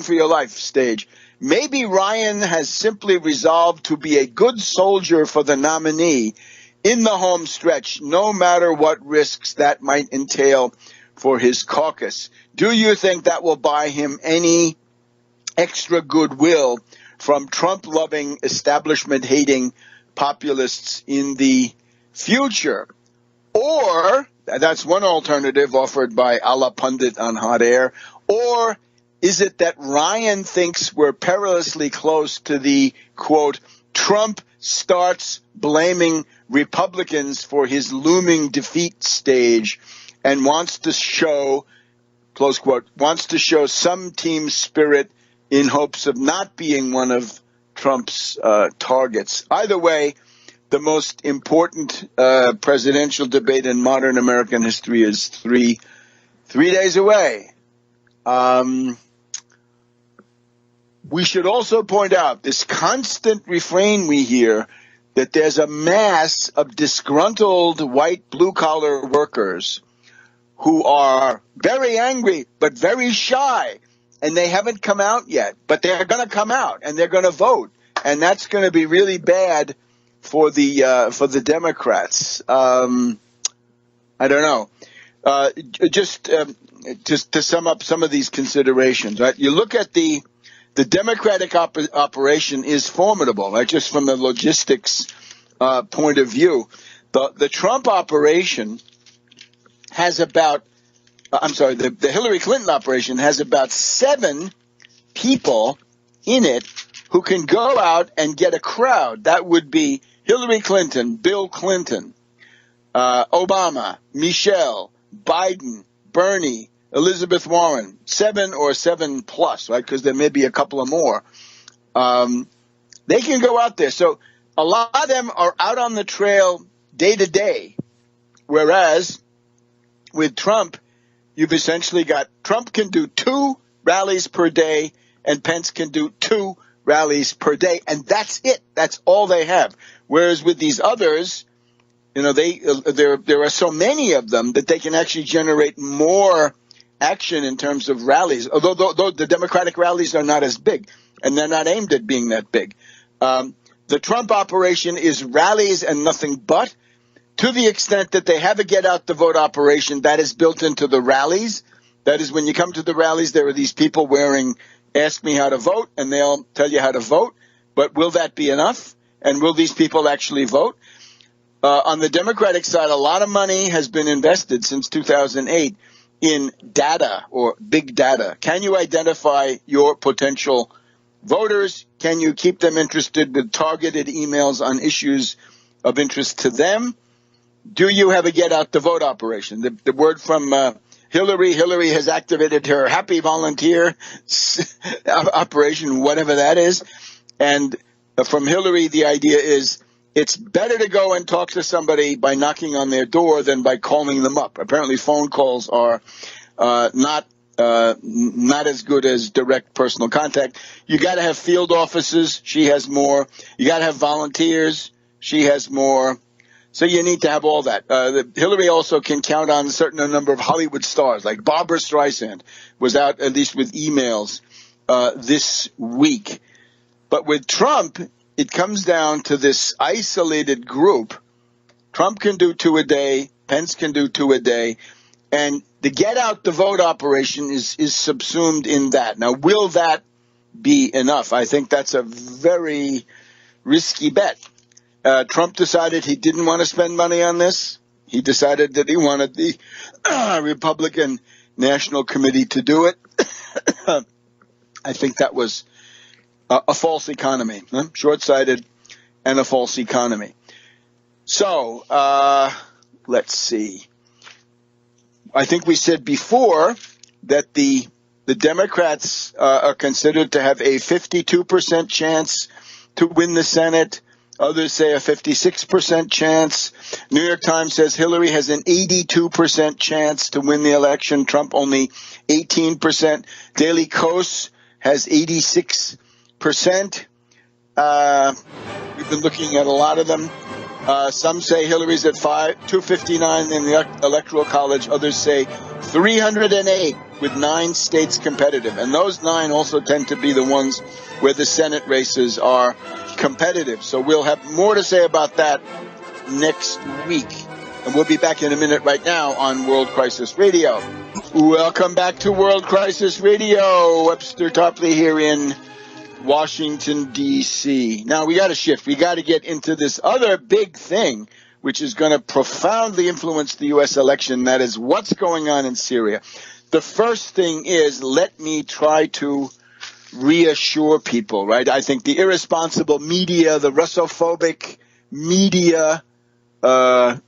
for your life stage. Maybe Ryan has simply resolved to be a good soldier for the nominee in the home stretch, no matter what risks that might entail for his caucus. Do you think that will buy him any extra goodwill from Trump-loving, establishment-hating populists in the future? Or, that's one alternative offered by Allah Pundit on Hot Air, or is it that Ryan thinks we're perilously close to the, quote, Trump starts blaming Republicans for his looming defeat stage and wants to show, close quote, wants to show some team spirit in hopes of not being one of Trump's targets. Either way, the most important presidential debate in modern American history is three days away. We should also point out this constant refrain we hear that there's a mass of disgruntled white blue-collar workers who are very angry but very shy, and they haven't come out yet. But they're going to come out, and they're going to vote, and that's going to be really bad for the Democrats. I don't know. Just to sum up some of these considerations, right? You look at the Democratic operation is formidable, right? Just from the logistics point of view. The Trump operation has about, the Hillary Clinton operation has about 7 people in it who can go out and get a crowd. That would be Hillary Clinton, Bill Clinton, Obama, Michelle, Biden, Bernie, Elizabeth Warren, 7 or 7 plus, right? Because there may be a couple of more. They can go out there. So a lot of them are out on the trail day to day. Whereas with Trump, you've essentially got Trump can do 2 rallies per day and Pence can do 2 rallies per day. And that's it. That's all they have. Whereas with these others, you know, there are so many of them that they can actually generate more action in terms of rallies, although the Democratic rallies are not as big, and they're not aimed at being that big. The Trump operation is rallies and nothing but, to the extent that they have a get-out-the-vote operation that is built into the rallies. That is, when you come to the rallies, there are these people wearing "Ask Me How to Vote," and they'll tell you how to vote. But will that be enough? And will these people actually vote? On the Democratic side, a lot of money has been invested since 2008 in data or big data. Can you identify your potential voters? Can you keep them interested with targeted emails on issues of interest to them? Do you have a get-out-the-vote operation? The word from Hillary has activated her happy volunteer operation, whatever that is. And from Hillary, the idea is it's better to go and talk to somebody by knocking on their door than by calling them up. Apparently phone calls are not as good as direct personal contact. You got to have field offices. She has more. You got to have volunteers. She has more. So you need to have all that. Hillary also can count on a certain number of Hollywood stars, like Barbara Streisand was out at least with emails this week. But with Trump, it comes down to this isolated group. Trump can do 2 a day. Pence can do 2 a day. And the get-out-the-vote operation is subsumed in that. Now, will that be enough? I think that's a very risky bet. Trump decided he didn't want to spend money on this. He decided that he wanted the Republican National Committee to do it. I think that was a false economy, short-sighted and a false economy. So let's see. I think we said before that the Democrats are considered to have a 52% chance to win the Senate. Others say a 56% chance. New York Times says Hillary has an 82% chance to win the election. Trump only 18%. Daily Kos has 86%. We've been looking at a lot of them. Some say Hillary's at 259 in the Electoral College. Others say 308 with 9 states competitive. And those 9 also tend to be the ones where the Senate races are competitive. So we'll have more to say about that next week. And we'll be back in a minute right now on World Crisis Radio. Welcome back to World Crisis Radio. Webster Tarpley here in Washington, D.C. Now, we got to shift. We got to get into this other big thing, which is going to profoundly influence the U.S. election. That is what's going on in Syria. The first thing is, let me try to reassure people, right? I think the irresponsible media, the Russophobic media,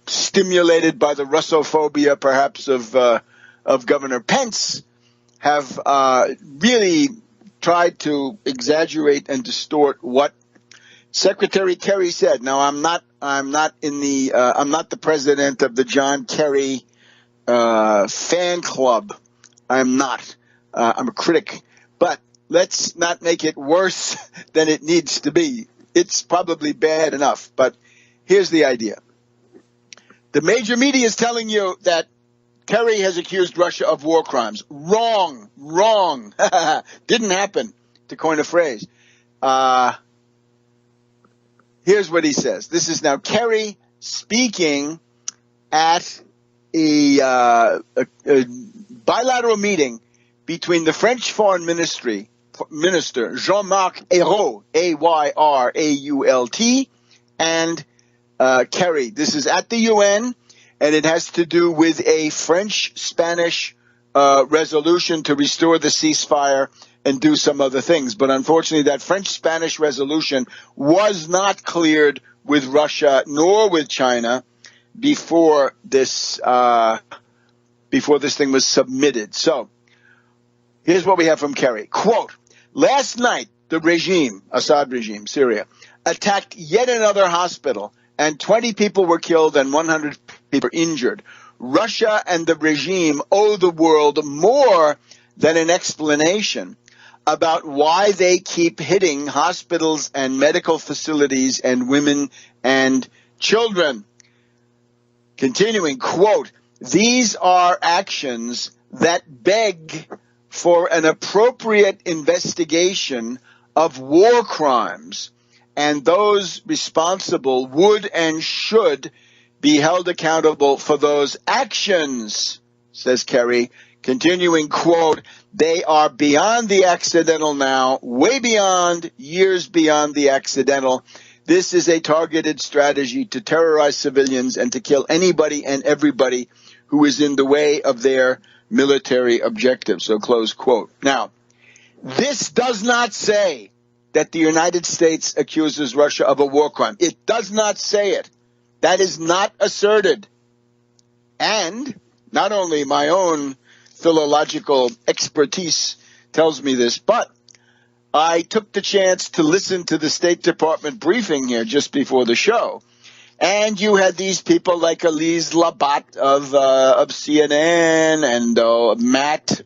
stimulated by the Russophobia perhaps of Governor Pence, have really tried to exaggerate and distort what Secretary Kerry said. Now, I'm not the president of the John Kerry fan club. I'm not. I'm a critic. But let's not make it worse than it needs to be. It's probably bad enough. But here's the idea. The major media is telling you that Kerry has accused Russia of war crimes. Wrong. Didn't happen, to coin a phrase. Here's what he says. This is now Kerry speaking at a bilateral meeting between the French Foreign Minister Jean-Marc Ayrault, A-Y-R-A-U-L-T, and Kerry. This is at the UN, and it has to do with a French-Spanish resolution to restore the ceasefire and do some other things. But unfortunately, that French-Spanish resolution was not cleared with Russia nor with China before this thing was submitted. So here's what we have from Kerry. Quote, last night, the regime, Assad regime, Syria, attacked yet another hospital, and 20 people were killed and 100 people injured. Russia and the regime owe the world more than an explanation about why they keep hitting hospitals and medical facilities and women and children. Continuing, quote, these are actions that beg for an appropriate investigation of war crimes, and those responsible would and should be held accountable for those actions, says Kerry. Continuing, quote, they are beyond the accidental now, way beyond, years beyond the accidental. This is a targeted strategy to terrorize civilians and to kill anybody and everybody who is in the way of their military objectives. So close quote. Now, this does not say that the United States accuses Russia of a war crime. It does not say it. That is not asserted. And not only my own philological expertise tells me this, but I took the chance to listen to the State Department briefing here just before the show. And you had these people like Elise Labat of CNN and Matt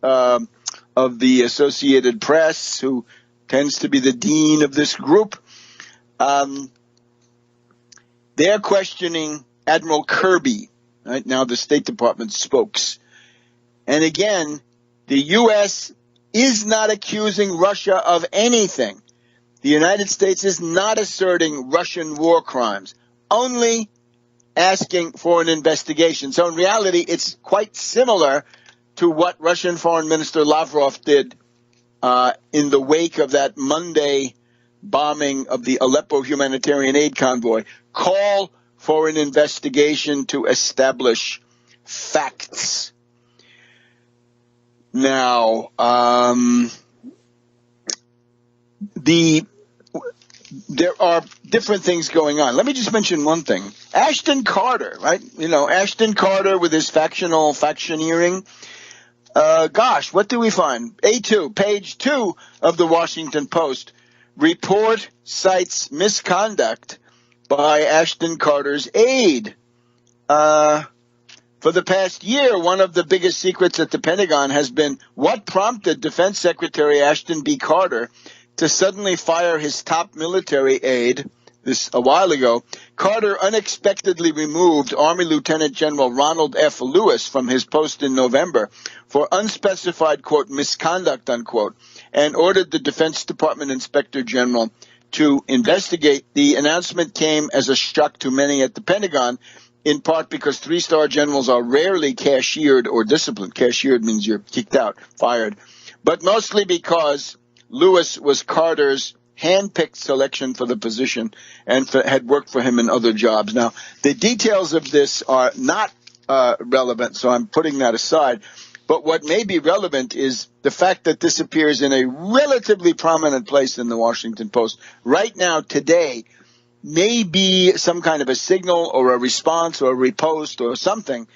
of the Associated Press, who tends to be the dean of this group. They're questioning Admiral Kirby, right now the State Department spokes. And again, the U.S. is not accusing Russia of anything. The United States is not asserting Russian war crimes, only asking for an investigation. So in reality, it's quite similar to what Russian Foreign Minister Lavrov did in the wake of that Monday bombing of the Aleppo humanitarian aid convoy. Call for an investigation to establish facts. Now, there are different things going on. Let me just mention one thing. Ashton Carter, right? Ashton Carter with his factioneering. Gosh, what do we find? A2, page 2 of the Washington Post. Report cites misconduct by Ashton Carter's aide. For the past year, one of the biggest secrets at the Pentagon has been what prompted Defense Secretary Ashton B. Carter to suddenly fire his top military aide. This a while ago. Carter unexpectedly removed Army Lieutenant General Ronald F. Lewis from his post in November for unspecified, quote, misconduct, unquote, and ordered the Defense Department Inspector General to investigate. The announcement came as a shock to many at the Pentagon, in part because three-star generals are rarely cashiered or disciplined. Cashiered means you're kicked out, fired. But mostly because Lewis was Carter's hand-picked selection for the position and had worked for him in other jobs. Now, the details of this are not relevant, so I'm putting that aside. But what may be relevant is the fact that this appears in a relatively prominent place in the Washington Post. Right now, today, may be some kind of a signal or a response or a repost or something,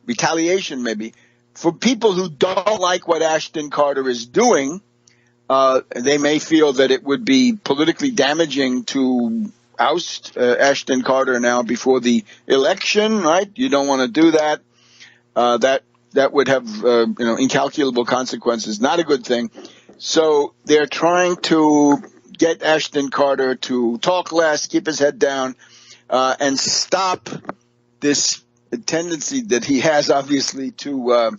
retaliation maybe, for people who don't like what Ashton Carter is doing. They may feel that it would be politically damaging to oust Ashton Carter now before the election, right? You don't want to do that. That would have incalculable consequences. Not a good thing. So they're trying to get Ashton Carter to talk less, keep his head down, and stop this tendency that he has, obviously, to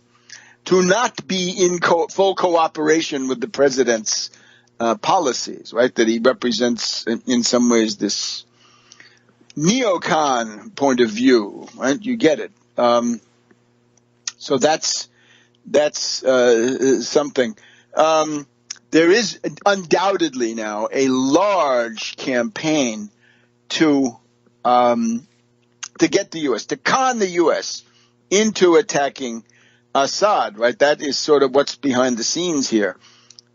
not be in full cooperation with the president's policies, right? That he represents in some ways this neocon point of view, right? You get it. So that's something. There is undoubtedly now a large campaign to get the U.S., to con the U.S. into attacking Assad, right? That is sort of what's behind the scenes here.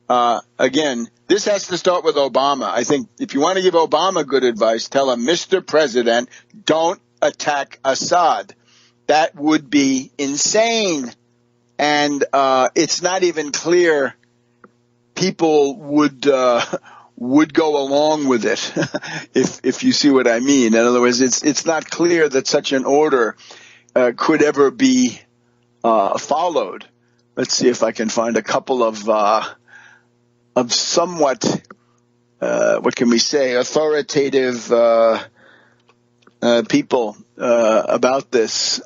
Again, this has to start with Obama. I think if you want to give Obama good advice, tell him, Mr. President, don't attack Assad. That would be insane. And it's not even clear people would go along with it, if you see what I mean. In other words, it's not clear that such an order could ever be followed. Let's see if I can find a couple of somewhat what can we say, authoritative people about this.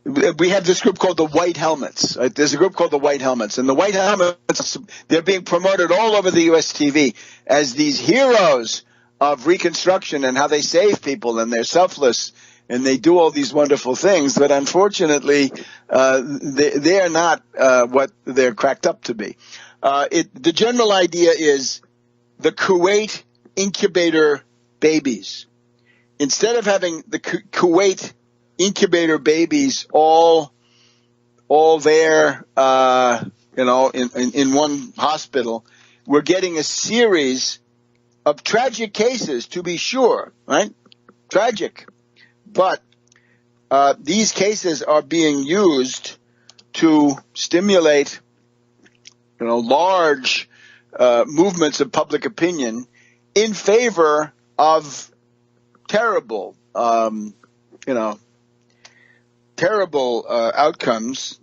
We have this group called the White Helmets. Right? There's a group called the White Helmets. And the White Helmets, they're being promoted all over the U.S. TV as these heroes of Reconstruction and how they save people and they're selfless and they do all these wonderful things. But unfortunately, they are not what they're cracked up to be. The general idea is the Kuwait incubator babies. Instead of having the Kuwait incubator babies all there, in one hospital, we're getting a series of tragic cases, to be sure, right? Tragic. But these cases are being used to stimulate, large movements of public opinion in favor of terrible, terrible outcomes,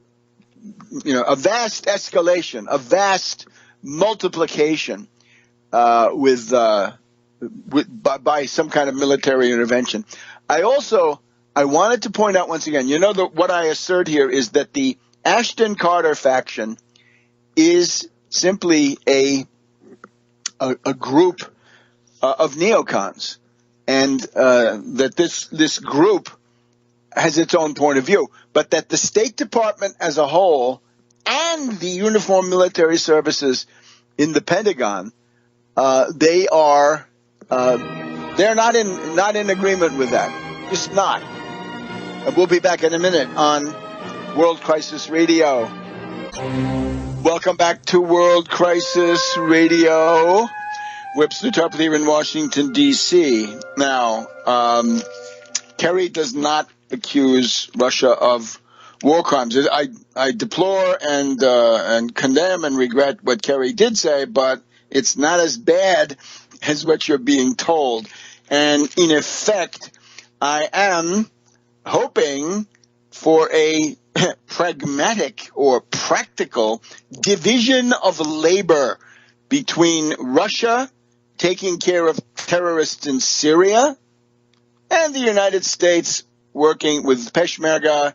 a vast escalation, a vast multiplication by some kind of military intervention. I wanted to point out once again, what I assert here is that the Ashton Carter faction is simply a group of neocons, and that this group has its own point of view, but that the State Department as a whole and the uniformed military services in the Pentagon, they're not in agreement with that. Just not. We'll be back in a minute on World Crisis Radio. Welcome back to World Crisis Radio. Webster Tarpley here in Washington, D.C. Now, Kerry does not accuse Russia of war crimes. I deplore and condemn and regret what Kerry did say, but it's not as bad as what you're being told. And in effect, I am hoping for a pragmatic or practical division of labor between Russia taking care of terrorists in Syria and the United States working with Peshmerga,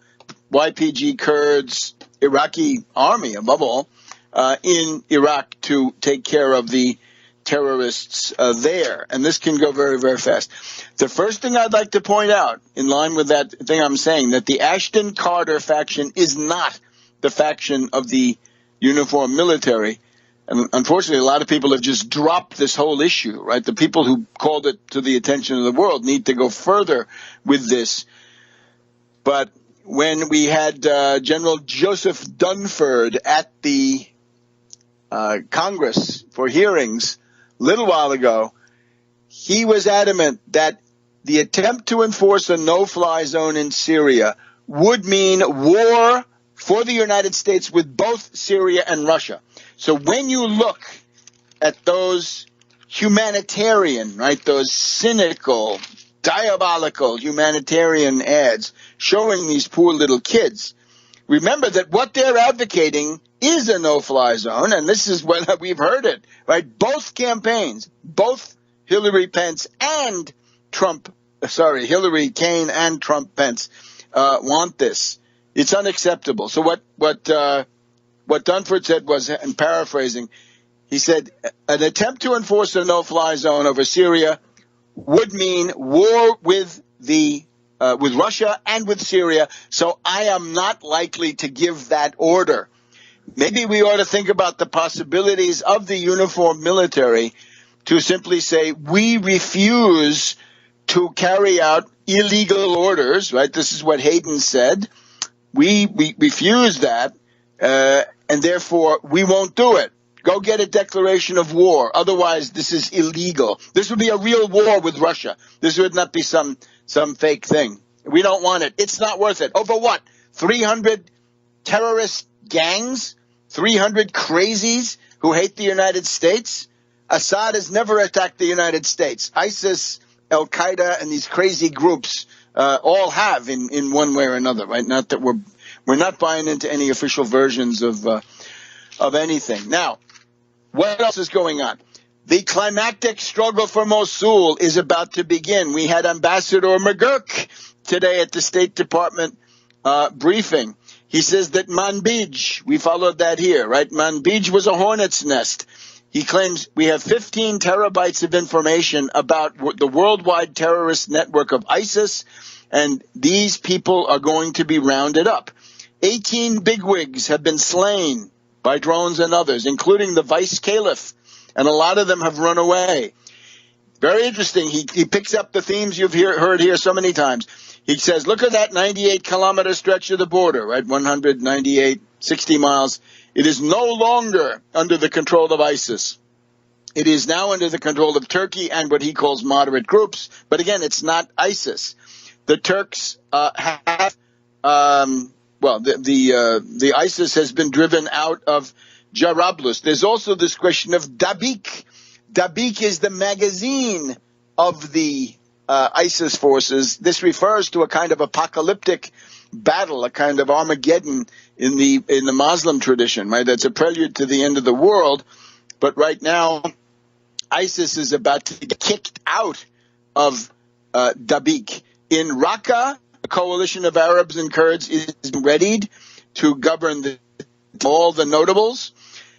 YPG Kurds, Iraqi army, above all, in Iraq to take care of the terrorists there. And this can go very, very fast. The first thing I'd like to point out, in line with that thing I'm saying, that the Ashton Carter faction is not the faction of the uniformed military. And unfortunately, a lot of people have just dropped this whole issue, right? The people who called it to the attention of the world need to go further with this. But when we had General Joseph Dunford at the Congress for hearings a little while ago, he was adamant that the attempt to enforce a no-fly zone in Syria would mean war for the United States with both Syria and Russia. So when you look at those humanitarian, right, those cynical, diabolical humanitarian ads showing these poor little kids, remember that what they're advocating is a no-fly zone, and this is when we've heard it, right? Both campaigns, both Hillary Kane and Trump Pence want this. It's unacceptable. So what Dunford said was, and paraphrasing, he said, an attempt to enforce a no-fly zone over Syria would mean war with Russia and with Syria, so I am not likely to give that order. Maybe we ought to think about the possibilities of the uniformed military to simply say, we refuse to carry out illegal orders, right? This is what Hayden said. We refuse that, and therefore we won't do it. Go get a declaration of war. Otherwise, this is illegal. This would be a real war with Russia. This would not be some fake thing. We don't want it. It's not worth it. Over what? 300 terrorist gangs? 300 crazies who hate the United States? Assad has never attacked the United States. ISIS, Al-Qaeda, and these crazy groups all have in one way or another, right? Not that we're not buying into any official versions of anything. Now, what else is going on? The climactic struggle for Mosul is about to begin. We had Ambassador McGurk today at the State Department briefing. He says that Manbij, we followed that here, right? Manbij was a hornet's nest. He claims we have 15 terabytes of information about the worldwide terrorist network of ISIS, and these people are going to be rounded up. 18 bigwigs have been slain by drones and others, including the vice caliph, and a lot of them have run away. Very interesting. He picks up the themes you've heard here so many times. He says, look at that 98-kilometer stretch of the border, right? 198, 60 miles. It is no longer under the control of ISIS. It is now under the control of Turkey and what he calls moderate groups. But again, it's not ISIS. The Turks have the ISIS has been driven out of Jarablus. There's also this question of Dabik. Dabik is the magazine of the ISIS forces. This refers to a kind of apocalyptic battle, a kind of Armageddon in the Muslim tradition, right? That's a prelude to the end of the world. But right now, ISIS is about to get kicked out of Dabik. In Raqqa, a coalition of Arabs and Kurds is readied to govern all the notables.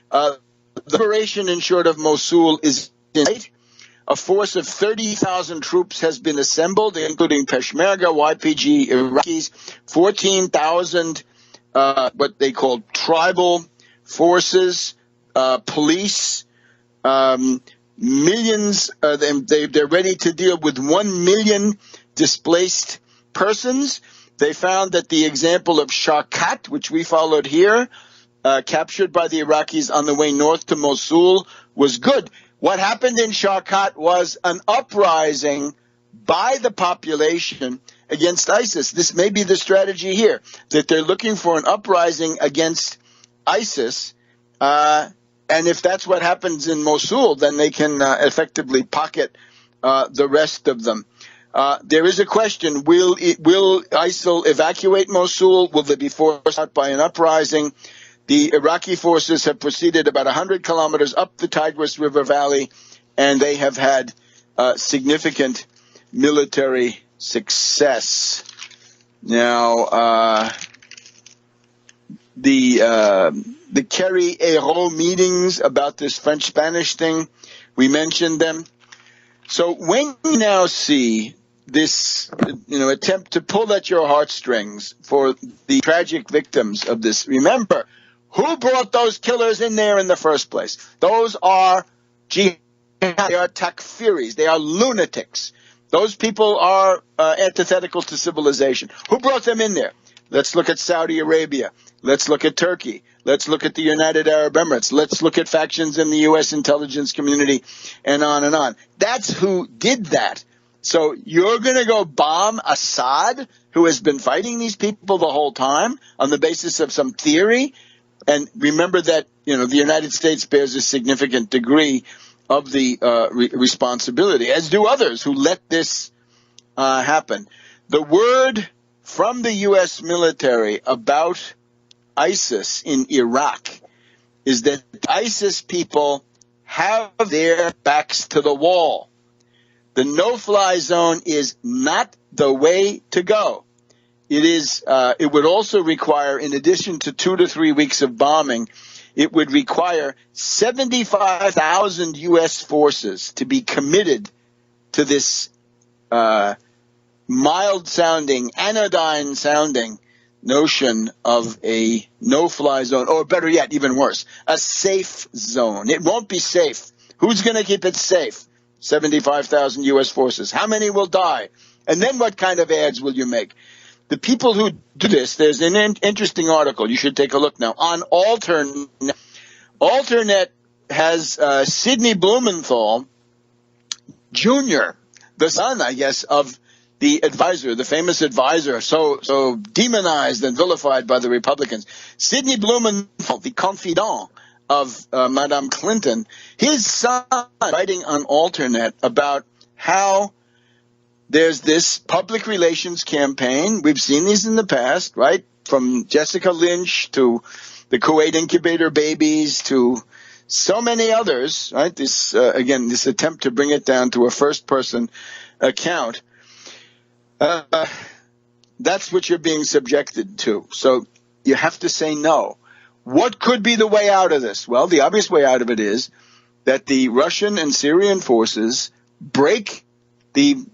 The liberation, in short, of Mosul is in sight. A force of 30,000 troops has been assembled, including Peshmerga, YPG, Iraqis, 14,000 what they call tribal forces, police, millions. They're ready to deal with 1 million displaced persons. They found that the example of Sharqat, which we followed here, captured by the Iraqis on the way north to Mosul, was good. What happened in Sharqat was an uprising by the population against ISIS. This may be the strategy here, that they're looking for an uprising against ISIS. And if that's what happens in Mosul, then they can effectively pocket the rest of them. There is a question, will ISIL evacuate Mosul? Will they be forced out by an uprising? The Iraqi forces have proceeded about 100 kilometers up the Tigris River Valley, and they have had significant military success. Now, the Kerry Hérault meetings about this French-Spanish thing, we mentioned them. So when you now see this, attempt to pull at your heartstrings for the tragic victims of this, remember, who brought those killers in there in the first place? Those are jihad, they are takfiris, they are lunatics. Those people are antithetical to civilization. Who brought them in there? Let's look at Saudi Arabia. Let's look at Turkey. Let's look at the United Arab Emirates. Let's look at factions in the U.S. intelligence community, and on and on. That's who did that. So you're going to go bomb Assad, who has been fighting these people the whole time on the basis of some theory. And remember that, the United States bears a significant degree of the responsibility, as do others who let this happen. The word from the U.S. military about ISIS in Iraq is that the ISIS people have their backs to the wall. The no-fly zone is not the way to go. It would also require, in addition to 2 to 3 weeks of bombing, it would require 75,000 U.S. forces to be committed to this mild-sounding, anodyne-sounding notion of a no-fly zone, or better yet, even worse, a safe zone. It won't be safe. Who's going to keep it safe? 75,000 U.S. forces. How many will die? And then what kind of ads will you make? The people who do this, there's an interesting article. You should take a look now. On Alternet. Alternet has Sidney Blumenthal Jr., the son, I guess, of the advisor, the famous advisor, so demonized and vilified by the Republicans. Sidney Blumenthal, the confidant of Madame Clinton, his son writing on Alternet about how there's this public relations campaign. We've seen these in the past, right? From Jessica Lynch to the Kuwait incubator babies to so many others, right? This attempt to bring it down to a first-person account. That's what you're being subjected to. So you have to say no. What could be the way out of this? Well, the obvious way out of it is that the Russian and Syrian forces break the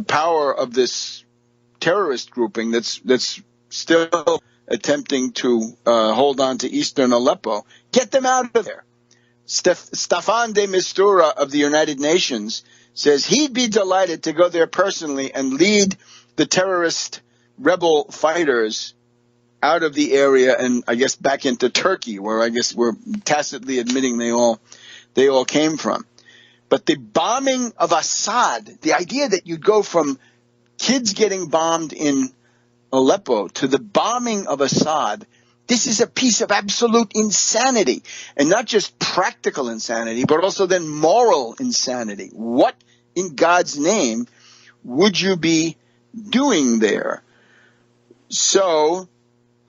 power of this terrorist grouping that's still attempting to hold on to eastern Aleppo. Get them out of there. Staffan de Mistura of the United Nations says he'd be delighted to go there personally and lead the terrorist rebel fighters out of the area and I guess back into Turkey, where I guess we're tacitly admitting they all came from. But the bombing of Assad, the idea that you'd go from kids getting bombed in Aleppo to the bombing of Assad, this is a piece of absolute insanity. And not just practical insanity, but also then moral insanity. What in God's name would you be doing there? So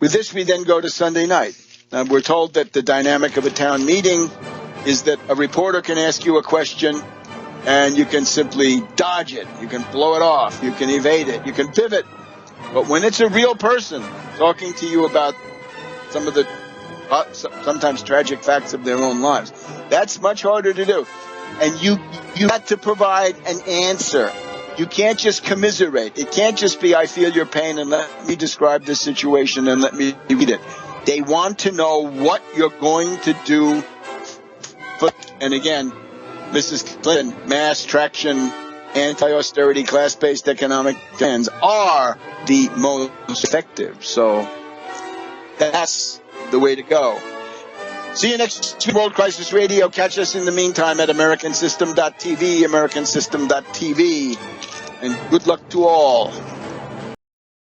with this, we then go to Sunday night. We're told that the dynamic of a town meeting is that a reporter can ask you a question and you can simply dodge it. You can blow it off. You can evade it. You can pivot. But when it's a real person talking to you about some of the sometimes tragic facts of their own lives, that's much harder to do. And you got to provide an answer. You can't just commiserate. It can't just be, I feel your pain and let me describe the situation and let me read it. They want to know what you're going to do. And again, Mrs. Clinton, mass traction, anti-austerity, class-based economic plans are the most effective. So that's the way to go. See you next week, World Crisis Radio. Catch us in the meantime at AmericanSystem.tv, AmericanSystem.tv. And good luck to all.